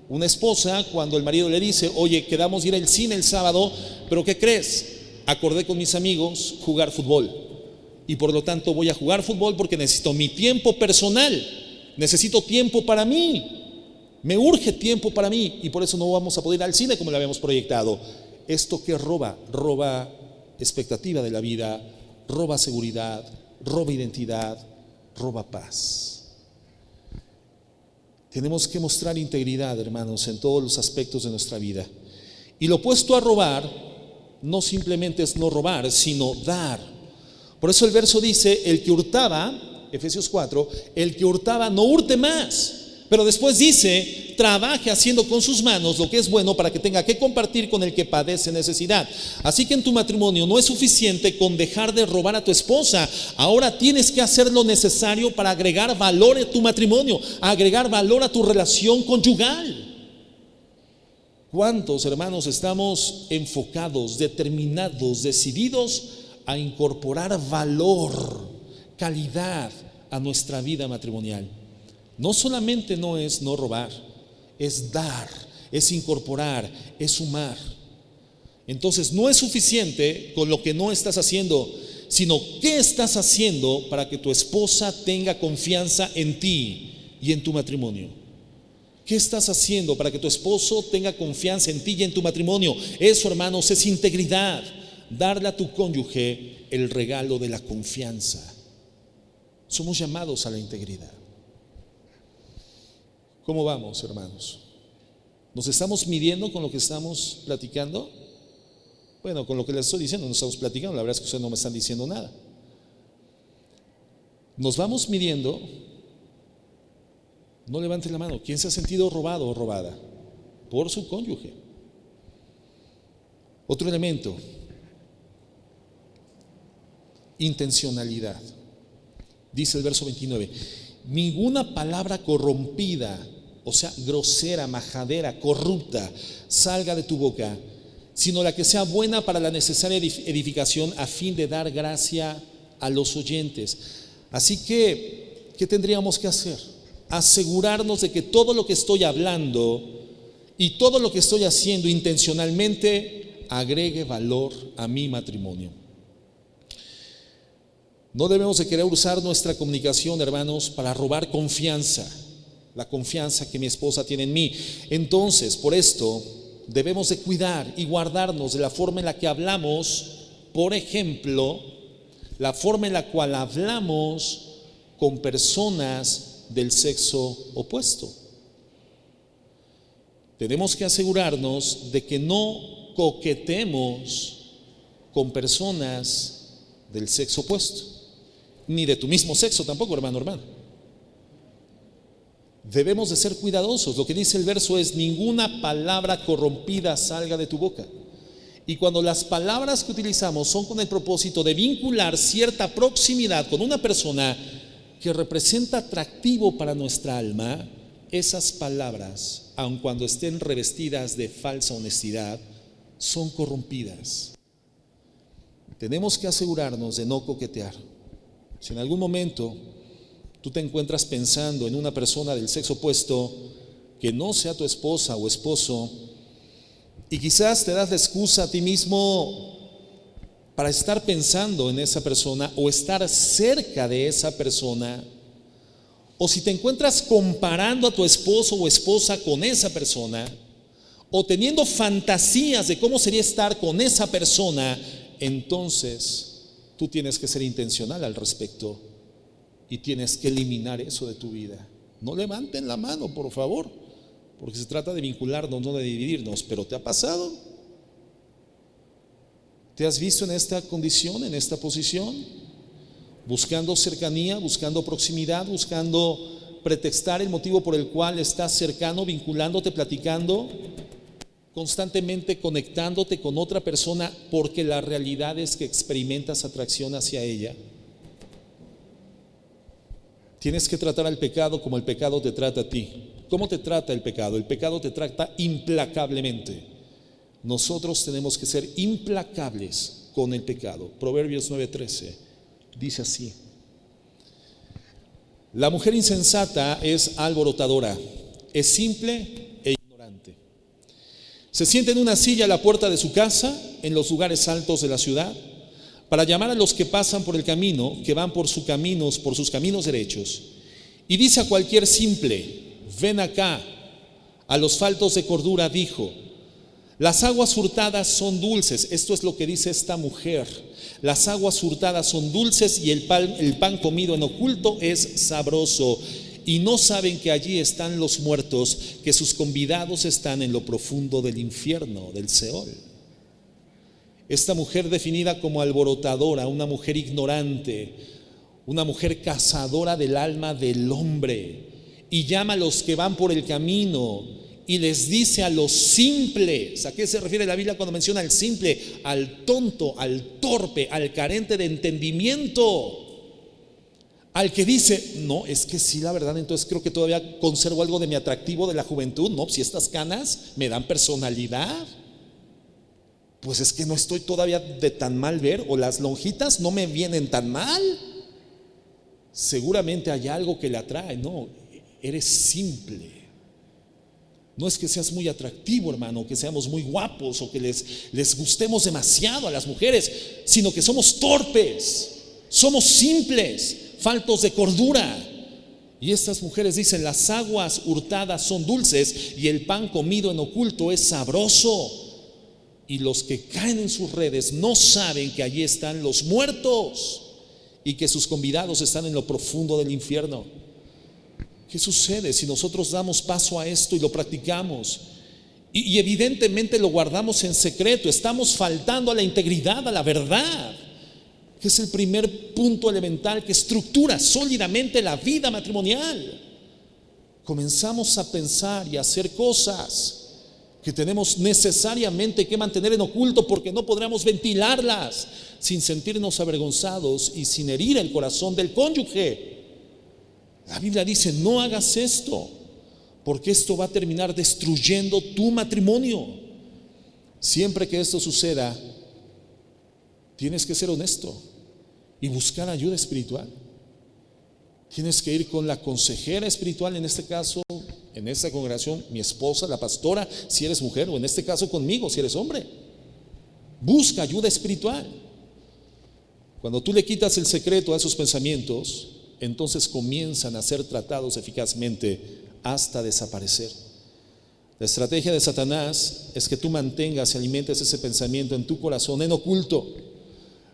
una esposa cuando el marido le dice: oye, quedamos ir al cine el sábado, pero ¿qué crees? Acordé con mis amigos jugar fútbol y por lo tanto voy a jugar fútbol porque necesito mi tiempo personal, necesito tiempo para mí, me urge tiempo para mí y por eso no vamos a poder ir al cine como lo habíamos proyectado. ¿Esto qué roba? Roba expectativa de la vida, roba seguridad, roba identidad, roba paz. Tenemos que mostrar integridad, hermanos, en todos los aspectos de nuestra vida. Y lo opuesto a robar no simplemente es no robar, sino dar. Por eso el verso dice: el que hurtaba, Efesios 4, el que hurtaba no hurte más. Pero después dice: trabaje haciendo con sus manos lo que es bueno para que tenga que compartir con el que padece necesidad. Así que en tu matrimonio no es suficiente con dejar de robar a tu esposa. Ahora tienes que hacer lo necesario para agregar valor a tu matrimonio, agregar valor a tu relación conyugal. ¿Cuántos, hermanos, estamos enfocados, determinados, decididos a incorporar valor, calidad a nuestra vida matrimonial? No solamente no es no robar, es dar, es incorporar, es sumar. Entonces no es suficiente con lo que no estás haciendo, sino qué estás haciendo para que tu esposa tenga confianza en ti y en tu matrimonio. ¿Qué estás haciendo para que tu esposo tenga confianza en ti y en tu matrimonio? Eso, hermanos, es integridad. Darle a tu cónyuge el regalo de la confianza. Somos llamados a la integridad. ¿Cómo vamos, hermanos? ¿Nos estamos midiendo con lo que estamos platicando? Bueno, con lo que les estoy diciendo no estamos platicando. La verdad es que ustedes no me están diciendo nada. Nos vamos midiendo. No levante la mano. ¿Quién se ha sentido robado o robada? Por su cónyuge. Otro elemento: intencionalidad. Dice el verso 29: ninguna palabra corrompida, o sea, grosera, majadera, corrupta, salga de tu boca, sino la que sea buena para la necesaria edificación a fin de dar gracia a los oyentes. Así que, ¿qué tendríamos que hacer? Asegurarnos de que todo lo que estoy hablando y todo lo que estoy haciendo intencionalmente agregue valor a mi matrimonio. No debemos de querer usar nuestra comunicación, hermanos, para robar confianza, la confianza que mi esposa tiene en mí. Entonces, por esto, debemos de cuidar y guardarnos de la forma en la que hablamos. Por ejemplo, la forma en la cual hablamos con personas del sexo opuesto. Tenemos que asegurarnos de que no coquetemos con personas del sexo opuesto, ni de tu mismo sexo tampoco, hermano. debemos de ser cuidadosos. Lo que dice el verso es: ninguna palabra corrompida salga de tu boca. Y cuando las palabras que utilizamos son con el propósito de vincular cierta proximidad con una persona que representa atractivo para nuestra alma, esas palabras, aun cuando estén revestidas de falsa honestidad, son corrompidas. Tenemos que asegurarnos de no coquetear. Si en algún momento tú te encuentras pensando en una persona del sexo opuesto que no sea tu esposa o esposo, y quizás te das la excusa a ti mismo para estar pensando en esa persona o estar cerca de esa persona, o si te encuentras comparando a tu esposo o esposa con esa persona, o teniendo fantasías de cómo sería estar con esa persona, entonces tú tienes que ser intencional al respecto y tienes que eliminar eso de tu vida. No levanten la mano, por favor, porque se trata de vincularnos, no de dividirnos. ¿Pero te ha pasado? ¿Te has visto en esta condición, en esta posición? Buscando cercanía, buscando proximidad, buscando pretextar el motivo por el cual estás cercano, vinculándote, platicando, constantemente conectándote con otra persona, porque la realidad es que experimentas atracción hacia ella. Tienes que tratar al pecado como el pecado te trata a ti. ¿Cómo te trata el pecado? El pecado te trata implacablemente. Nosotros tenemos que ser implacables con el pecado. Proverbios 9:13 dice así: la mujer insensata es alborotadora, es simple e ignorante. Se sienta en una silla a la puerta de su casa, en los lugares altos de la ciudad, para llamar a los que pasan por el camino, que van por sus caminos derechos. Y dice a cualquier simple: ven acá. A los faltos de cordura dijo: las aguas hurtadas son dulces. Esto es lo que dice esta mujer: las aguas hurtadas son dulces y el pan comido en oculto es sabroso. Y no saben que allí están los muertos, que sus convidados están en lo profundo del infierno, del Seol. Esta mujer definida como alborotadora, una mujer ignorante, una mujer cazadora del alma del hombre, y llama a los que van por el camino y les dice a los simples. ¿A qué se refiere la Biblia cuando menciona al simple? Al tonto, al torpe, al carente de entendimiento, al que dice: no, es que sí, la verdad, entonces creo que todavía conservo algo de mi atractivo de la juventud. No, si estas canas me dan personalidad, pues es que no estoy todavía de tan mal ver, o las lonjitas no me vienen tan mal. Seguramente hay algo que le atrae. No, eres simple. No es que seas muy atractivo, hermano, que seamos muy guapos o que les gustemos demasiado a las mujeres, sino que somos torpes, somos simples, faltos de cordura. Y estas mujeres dicen: las aguas hurtadas son dulces y el pan comido en oculto es sabroso. Y los que caen en sus redes no saben que allí están los muertos y que sus convidados están en lo profundo del infierno. ¿Qué sucede si nosotros damos paso a esto y lo practicamos? Y evidentemente lo guardamos en secreto. Estamos faltando a la integridad, a la verdad, que es el primer punto elemental que estructura sólidamente la vida matrimonial. Comenzamos a pensar y a hacer cosas que tenemos necesariamente que mantener en oculto, porque no podremos ventilarlas sin sentirnos avergonzados y sin herir el corazón del cónyuge. La Biblia dice: no hagas esto, porque esto va a terminar destruyendo tu matrimonio. Siempre que esto suceda, tienes que ser honesto y buscar ayuda espiritual. Tienes que ir con la consejera espiritual, en este caso, en esta congregación, mi esposa, la pastora, si eres mujer, o en este caso conmigo, si eres hombre. Busca ayuda espiritual. Cuando tú le quitas el secreto a esos pensamientos, entonces comienzan a ser tratados eficazmente hasta desaparecer. La estrategia de Satanás es que tú mantengas y alimentes ese pensamiento en tu corazón en oculto.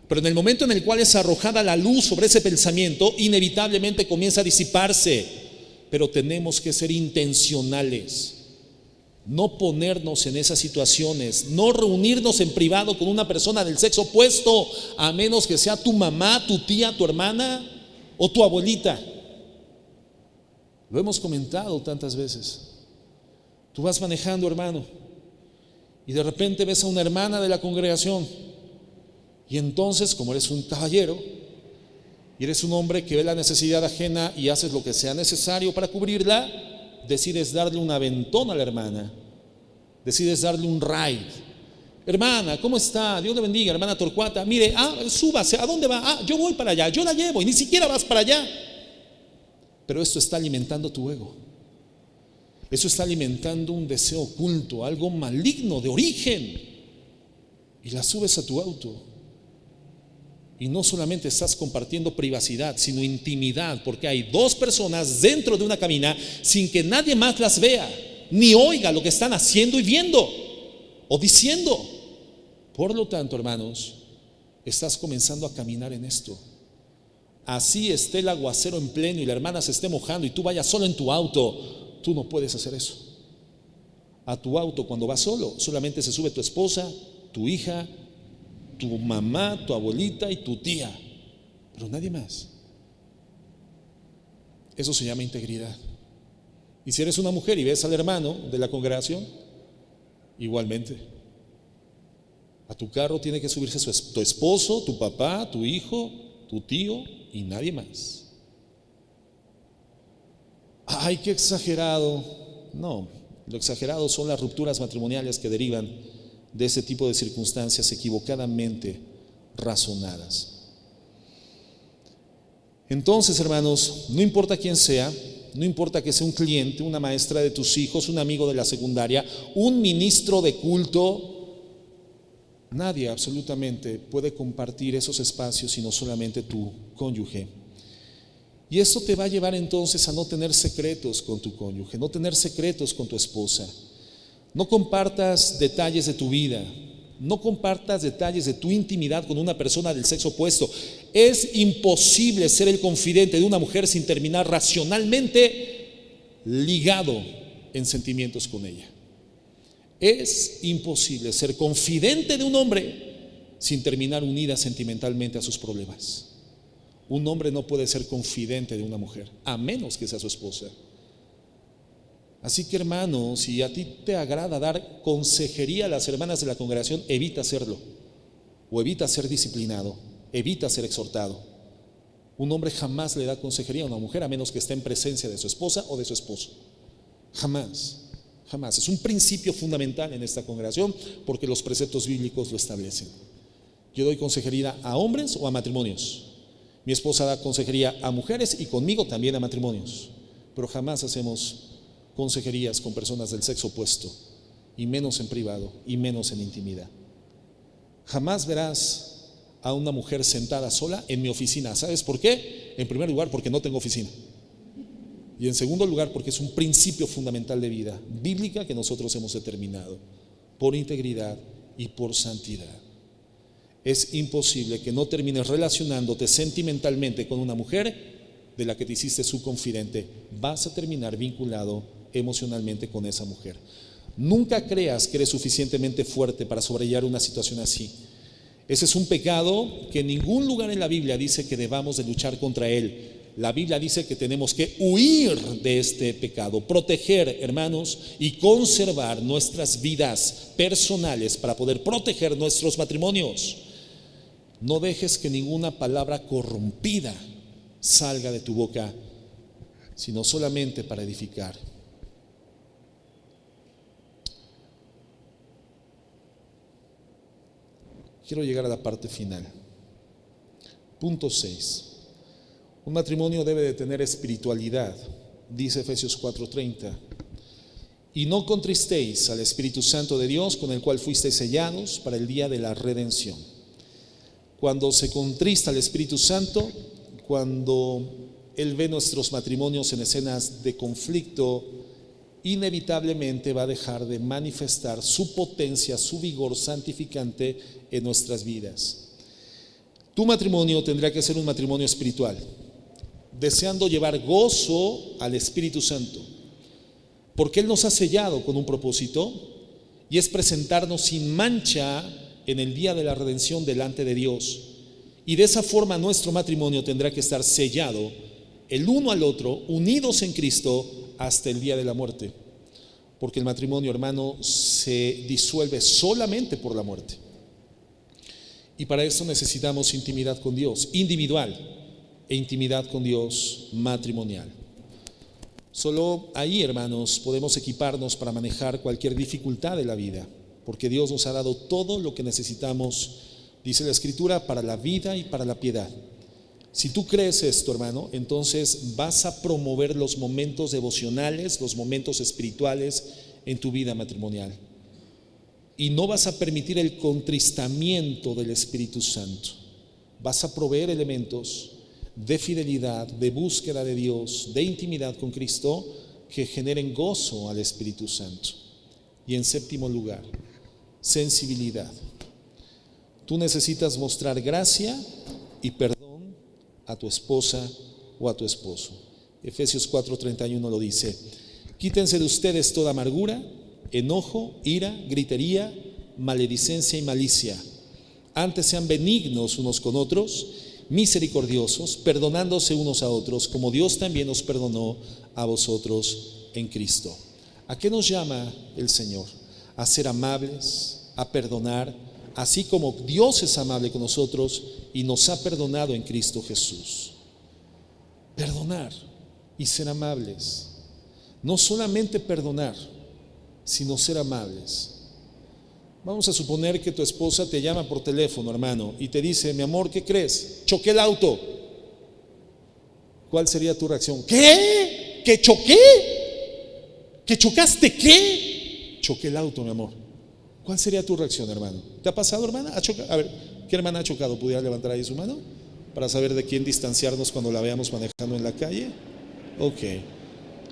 Pero en el momento en el cual es arrojada la luz sobre ese pensamiento, inevitablemente comienza a disiparse. Pero tenemos que ser intencionales, no ponernos en esas situaciones, no reunirnos en privado con una persona del sexo opuesto, a menos que sea tu mamá, tu tía, tu hermana o tu abuelita. Lo hemos comentado tantas veces. Tú vas manejando, hermano, y de repente ves a una hermana de la congregación, y entonces, como eres un caballero y eres un hombre que ve la necesidad ajena y haces lo que sea necesario para cubrirla, decides darle un aventón a la hermana, decides darle un ride. Hermana, ¿cómo está? Dios le bendiga, hermana Torcuata. Mire, súbase, ¿a dónde va? Yo voy para allá, yo la llevo y ni siquiera vas para allá. Pero esto está alimentando tu ego. Eso está alimentando un deseo oculto, algo maligno de origen. Y la subes a tu auto. Y no solamente estás compartiendo privacidad, sino intimidad, porque hay dos personas dentro de una cabina sin que nadie más las vea, ni oiga lo que están haciendo y viendo o diciendo. Por lo tanto, hermanos, estás comenzando a caminar en esto. Así esté el aguacero en pleno y la hermana se esté mojando y tú vayas solo en tu auto, tú no puedes hacer eso. A tu auto, cuando vas solo, solamente se sube tu esposa, tu hija, tu mamá, tu abuelita y tu tía, pero nadie más. Eso se llama integridad. Y si eres una mujer y ves al hermano de la congregación, igualmente, a tu carro tiene que subirse tu esposo, tu papá, tu hijo, tu tío y nadie más. Ay, qué exagerado. No, lo exagerado son las rupturas matrimoniales que derivan de ese tipo de circunstancias equivocadamente razonadas. Entonces, hermanos, no importa quién sea, no importa que sea un cliente, una maestra de tus hijos, un amigo de la secundaria, un ministro de culto, nadie absolutamente puede compartir esos espacios sino solamente tu cónyuge. Y esto te va a llevar entonces a no tener secretos con tu cónyuge, no tener secretos con tu esposa. No compartas detalles de tu vida, no compartas detalles de tu intimidad con una persona del sexo opuesto. Es imposible ser el confidente de una mujer sin terminar racionalmente ligado en sentimientos con ella. Es imposible ser confidente de un hombre sin terminar unida sentimentalmente a sus problemas. Un hombre no puede ser confidente de una mujer, a menos que sea su esposa. Así que, hermano, si a ti te agrada dar consejería a las hermanas de la congregación, evita hacerlo, o evita ser disciplinado, evita ser exhortado. Un hombre jamás le da consejería a una mujer a menos que esté en presencia de su esposa o de su esposo. Jamás, jamás. Es un principio fundamental en esta congregación porque los preceptos bíblicos lo establecen. Yo doy consejería a hombres o a matrimonios. Mi esposa da consejería a mujeres y conmigo también a matrimonios, pero jamás hacemos consejerías con personas del sexo opuesto, y menos en privado, y menos en intimidad. Jamás verás a una mujer sentada sola en mi oficina. ¿Sabes por qué? En primer lugar, porque no tengo oficina. Y en segundo lugar, porque es un principio fundamental de vida bíblica que nosotros hemos determinado por integridad y por santidad. Es imposible que no termines relacionándote sentimentalmente con una mujer de la que te hiciste su confidente. Vas a terminar vinculado emocionalmente con esa mujer. Nunca creas que eres suficientemente fuerte para sobrellevar una situación así. Ese es un pecado que en ningún lugar en la Biblia dice que debamos de luchar contra él. La Biblia dice que tenemos que huir de este pecado, proteger, hermanos, y conservar nuestras vidas personales para poder proteger nuestros matrimonios. No dejes que ninguna palabra corrompida salga de tu boca, sino solamente para edificar. Quiero llegar a la parte final. Punto 6. Un matrimonio debe de tener espiritualidad, dice Efesios 4:30. Y no contristéis al Espíritu Santo de Dios, con el cual fuisteis sellados para el día de la redención. Cuando se contrista al Espíritu Santo, cuando Él ve nuestros matrimonios en escenas de conflicto, inevitablemente va a dejar de manifestar su potencia, su vigor santificante en nuestras vidas. Tu matrimonio tendrá que ser un matrimonio espiritual, deseando llevar gozo al Espíritu Santo, porque Él nos ha sellado con un propósito, y es presentarnos sin mancha en el día de la redención delante de Dios. Y de esa forma nuestro matrimonio tendrá que estar sellado el uno al otro, unidos en Cristo hasta el día de la muerte. Porque el matrimonio, hermano, se disuelve solamente por la muerte. Y para eso necesitamos intimidad con Dios, individual, e intimidad con Dios matrimonial. Solo ahí, hermanos, podemos equiparnos para manejar cualquier dificultad de la vida, porque Dios nos ha dado todo lo que necesitamos, dice la Escritura, para la vida y para la piedad. Si tú crees esto, hermano, entonces vas a promover los momentos devocionales, los momentos espirituales en tu vida matrimonial. Y no vas a permitir el contristamiento del Espíritu Santo. Vas a proveer elementos de fidelidad, de búsqueda de Dios, de intimidad con Cristo, que generen gozo al Espíritu Santo. Y en séptimo lugar, sensibilidad. Tú necesitas mostrar gracia y perdón a tu esposa o a tu esposo. Efesios 4:31 lo dice: quítense de ustedes toda amargura, enojo, ira, gritería, maledicencia y malicia. Antes sean benignos unos con otros, misericordiosos, perdonándose unos a otros, como Dios también os perdonó a vosotros en Cristo. ¿A qué nos llama el Señor? A ser amables, a perdonar, así como Dios es amable con nosotros y nos ha perdonado en Cristo Jesús. Perdonar y ser amables. No solamente perdonar, sino ser amables. Vamos a suponer que tu esposa te llama por teléfono, hermano, y te dice: mi amor, ¿qué crees? Choqué el auto. ¿Cuál sería tu reacción? ¿Qué? ¿Que choqué? ¿Que chocaste qué? Choqué el auto, mi amor. ¿Cuál sería tu reacción, hermano? ¿Te ha pasado, hermana? A ver, ¿qué hermana ha chocado? ¿Pudiera levantar ahí su mano? Para saber de quién distanciarnos cuando la veamos manejando en la calle. Ok.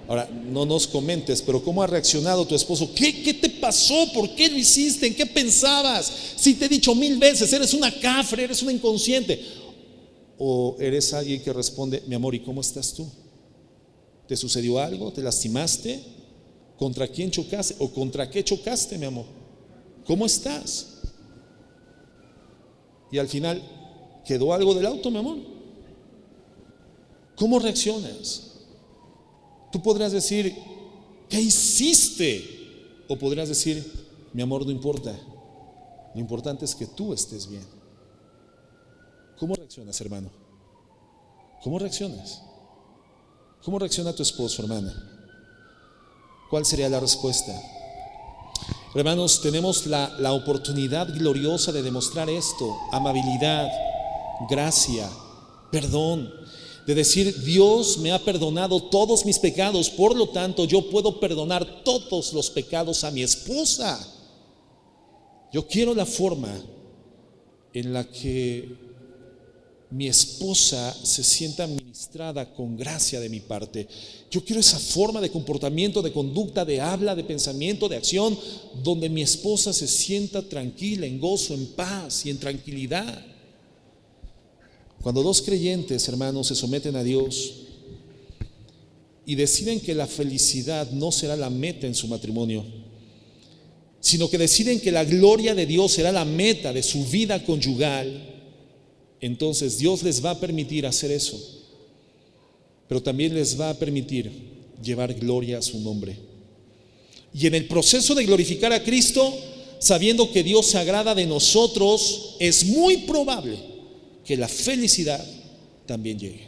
Ahora, no nos comentes, pero ¿cómo ha reaccionado tu esposo? ¿Qué te pasó? ¿Por qué lo hiciste? ¿En qué pensabas? Si te he dicho 1000 veces, eres una cafre, eres una inconsciente. O eres alguien que responde: mi amor, ¿y cómo estás tú? ¿Te sucedió algo? ¿Te lastimaste? ¿Contra quién chocaste? ¿O contra qué chocaste, mi amor? ¿Cómo estás? Y al final, ¿quedó algo del auto, mi amor? ¿Cómo reaccionas? Tú podrás decir: ¿qué hiciste? O podrás decir: mi amor, no importa. Lo importante es que tú estés bien. ¿Cómo reaccionas, hermano? ¿Cómo reaccionas? ¿Cómo reacciona tu esposo, hermana? ¿Cuál sería la respuesta? Hermanos, tenemos la oportunidad gloriosa de demostrar esto: amabilidad, gracia, perdón. De decir: Dios me ha perdonado todos mis pecados, por lo tanto yo puedo perdonar todos los pecados a mi esposa. Yo quiero la forma en la que mi esposa se sienta ministrada con gracia de mi parte. Yo quiero esa forma de comportamiento, de conducta, de habla, de pensamiento, de acción, donde mi esposa se sienta tranquila, en gozo, en paz y en tranquilidad. Cuando dos creyentes, hermanos, se someten a Dios y deciden que la felicidad no será la meta en su matrimonio, sino que deciden que la gloria de Dios será la meta de su vida conyugal, entonces Dios les va a permitir hacer eso, pero también les va a permitir llevar gloria a su nombre. Y en el proceso de glorificar a Cristo, sabiendo que Dios se agrada de nosotros, es muy probable que la felicidad también llegue.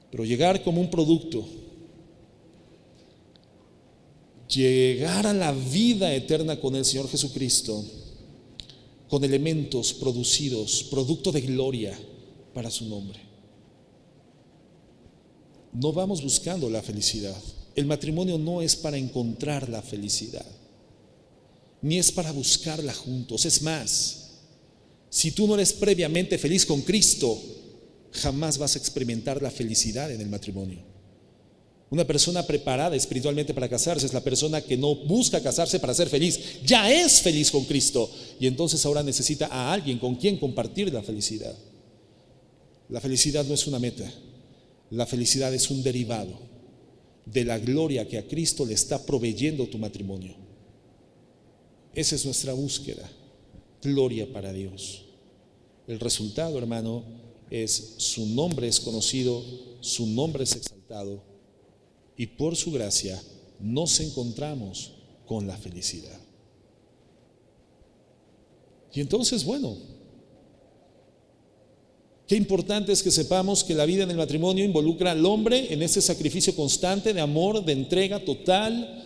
Pero llegar como un producto, llegar a la vida eterna con el Señor Jesucristo, con elementos producidos, producto de gloria para su nombre. No vamos buscando la felicidad. El matrimonio no es para encontrar la felicidad, ni es para buscarla juntos. Es más, si tú no eres previamente feliz con Cristo, jamás vas a experimentar la felicidad en el matrimonio. Una persona preparada espiritualmente para casarse es la persona que no busca casarse para ser feliz, ya es feliz con Cristo y entonces ahora necesita a alguien con quien compartir la felicidad. La felicidad no es una meta, la felicidad es un derivado de la gloria que a Cristo le está proveyendo tu matrimonio. Esa es nuestra búsqueda, gloria para Dios. El resultado, hermano, su nombre es conocido, su nombre es exaltado, y por su gracia nos encontramos con la felicidad. Y entonces, bueno, qué importante es que sepamos que la vida en el matrimonio involucra al hombre en ese sacrificio constante de amor, de entrega total,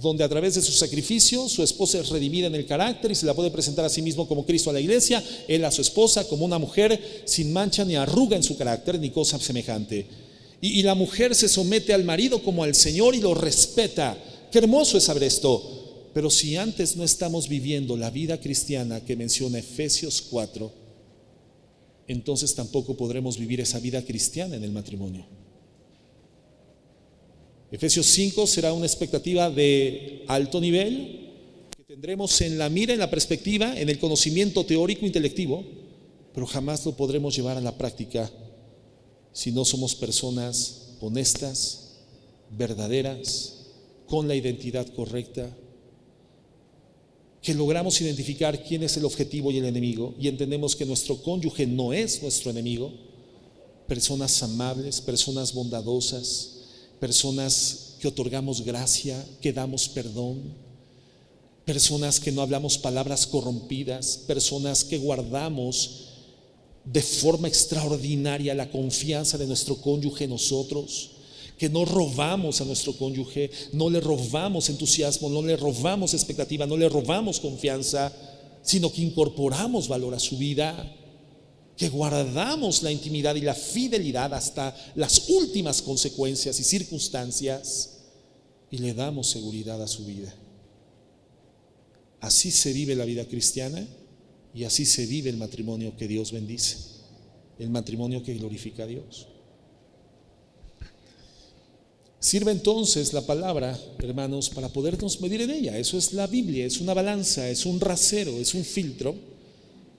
donde a través de su sacrificio su esposa es redimida en el carácter y se la puede presentar a sí mismo como Cristo a la iglesia, él a su esposa como una mujer sin mancha ni arruga en su carácter ni cosa semejante. Y la mujer se somete al marido como al Señor y lo respeta. Qué hermoso es saber esto. Pero si antes no estamos viviendo la vida cristiana que menciona Efesios 4, entonces tampoco podremos vivir esa vida cristiana en el matrimonio. Efesios 5 será una expectativa de alto nivel que tendremos en la mira, en la perspectiva, en el conocimiento teórico intelectivo, pero jamás lo podremos llevar a la práctica si no somos personas honestas, verdaderas, con la identidad correcta, que logramos identificar quién es el objetivo y el enemigo y entendemos que nuestro cónyuge no es nuestro enemigo. Personas amables, personas bondadosas, personas que otorgamos gracia, que damos perdón, personas que no hablamos palabras corrompidas, personas que guardamos de forma extraordinaria la confianza de nuestro cónyuge en nosotros, que no robamos a nuestro cónyuge, no le robamos entusiasmo, no le robamos expectativa, no le robamos confianza, sino que incorporamos valor a su vida, que guardamos la intimidad y la fidelidad hasta las últimas consecuencias y circunstancias y le damos seguridad a su vida. Así se vive la vida cristiana y así se vive el matrimonio que Dios bendice, el matrimonio que glorifica a Dios. Sirve entonces la palabra, hermanos, para podernos medir en ella. Eso es la Biblia, es una balanza, es un rasero, es un filtro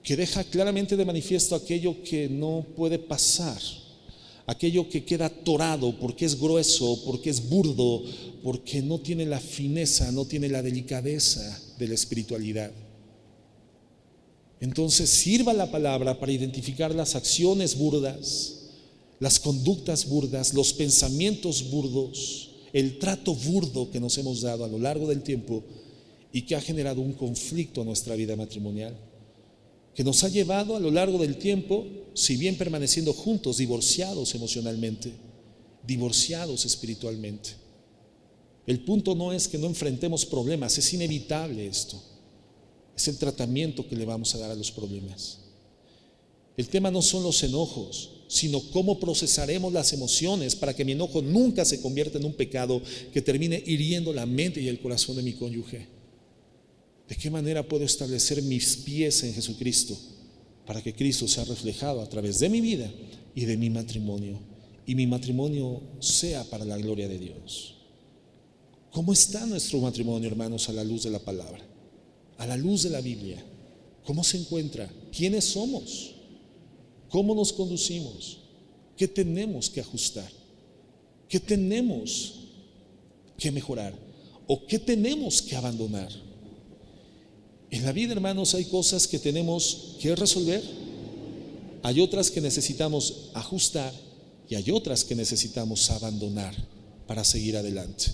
que deja claramente de manifiesto aquello que no puede pasar, aquello que queda atorado porque es grueso, porque es burdo, porque no tiene la fineza, no tiene la delicadeza de la espiritualidad. Entonces sirva la palabra para identificar las acciones burdas, las conductas burdas, los pensamientos burdos, el trato burdo que nos hemos dado a lo largo del tiempo y que ha generado un conflicto en nuestra vida matrimonial, que nos ha llevado a lo largo del tiempo, si bien permaneciendo juntos, divorciados emocionalmente, divorciados espiritualmente. El punto no es que no enfrentemos problemas, es inevitable esto. Es el tratamiento que le vamos a dar a los problemas. El tema no son los enojos, sino cómo procesaremos las emociones para que mi enojo nunca se convierta en un pecado que termine hiriendo la mente y el corazón de mi cónyuge. ¿De qué manera puedo establecer mis pies en Jesucristo para que Cristo sea reflejado a través de mi vida y de mi matrimonio, y mi matrimonio sea para la gloria de Dios? ¿Cómo está nuestro matrimonio, hermanos, a la luz de la palabra, a la luz de la Biblia? ¿Cómo se encuentra? ¿Quiénes somos? ¿Cómo nos conducimos? ¿Qué tenemos que ajustar? ¿Qué tenemos que mejorar? ¿O qué tenemos que abandonar? En la vida, hermanos, hay cosas que tenemos que resolver, hay otras que necesitamos ajustar y hay otras que necesitamos abandonar para seguir adelante.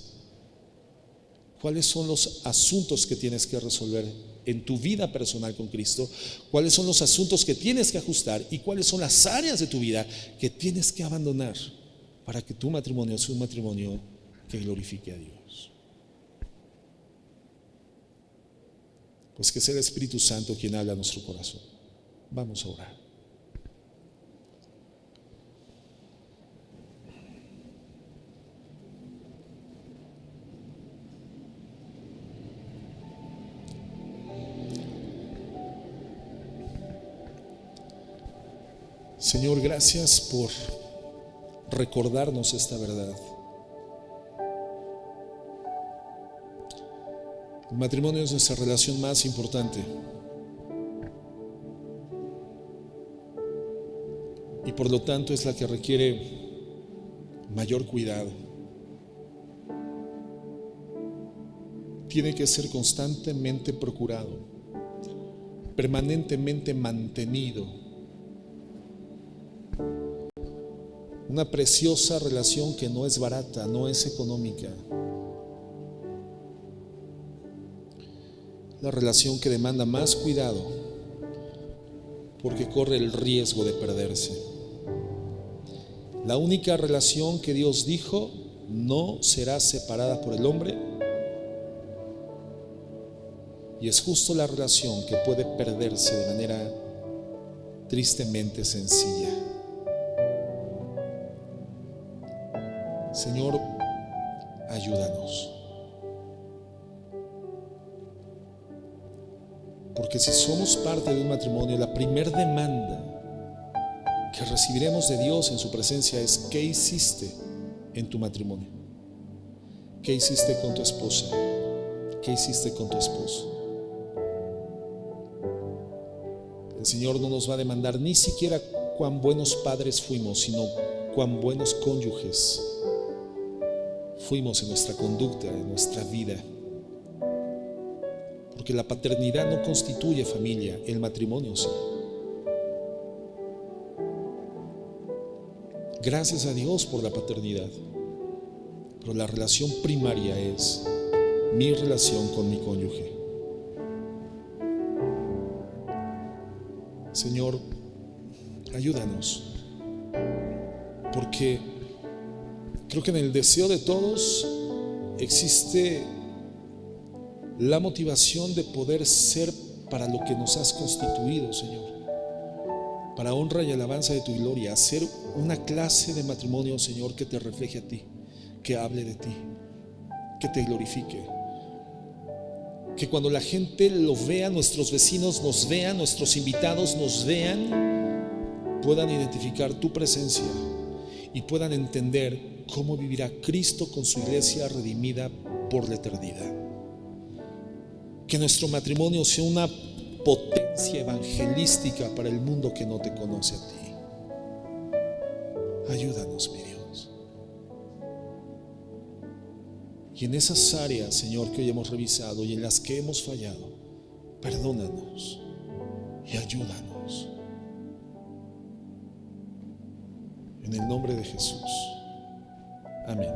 ¿Cuáles son los asuntos que tienes que resolver en tu vida personal con Cristo? ¿Cuáles son los asuntos que tienes que ajustar? ¿Y cuáles son las áreas de tu vida que tienes que abandonar para que tu matrimonio sea un matrimonio que glorifique a Dios? Pues que sea el Espíritu Santo quien habla a nuestro corazón. Vamos a orar. Señor, gracias por recordarnos esta verdad. El matrimonio es nuestra relación más importante y por lo tanto es la que requiere mayor cuidado. Tiene que ser constantemente procurado, permanentemente mantenido, Una preciosa relación que no es barata, no es económica. La relación que demanda más cuidado porque corre el riesgo de perderse. La única relación que Dios dijo no será separada por el hombre, y es justo la relación que puede perderse de manera tristemente sencilla. Señor, ayúdanos. Porque si somos parte de un matrimonio, la primera demanda que recibiremos de Dios en su presencia es: ¿qué hiciste en tu matrimonio? ¿Qué hiciste con tu esposa? ¿Qué hiciste con tu esposo? El Señor no nos va a demandar ni siquiera cuán buenos padres fuimos, sino cuán buenos cónyuges fuimos en nuestra conducta, en nuestra vida. Porque la paternidad no constituye familia, el matrimonio sí. Gracias a Dios por la paternidad, pero la relación primaria es mi relación con mi cónyuge. Señor, ayúdanos, porque creo que en el deseo de todos existe la motivación de poder ser para lo que nos has constituido, Señor, para honra y alabanza de tu gloria, hacer una clase de matrimonio, Señor, que te refleje a ti, que hable de ti, que te glorifique. Que cuando la gente lo vea, nuestros vecinos nos vean, nuestros invitados nos vean, puedan identificar tu presencia y puedan entender cómo vivirá Cristo con su iglesia redimida por la eternidad. Que nuestro matrimonio sea una potencia evangelística para el mundo que no te conoce a ti. Ayúdanos, mi Dios. Y en esas áreas, Señor, que hoy hemos revisado y en las que hemos fallado, perdónanos y ayúdanos. En el nombre de Jesús. Amén.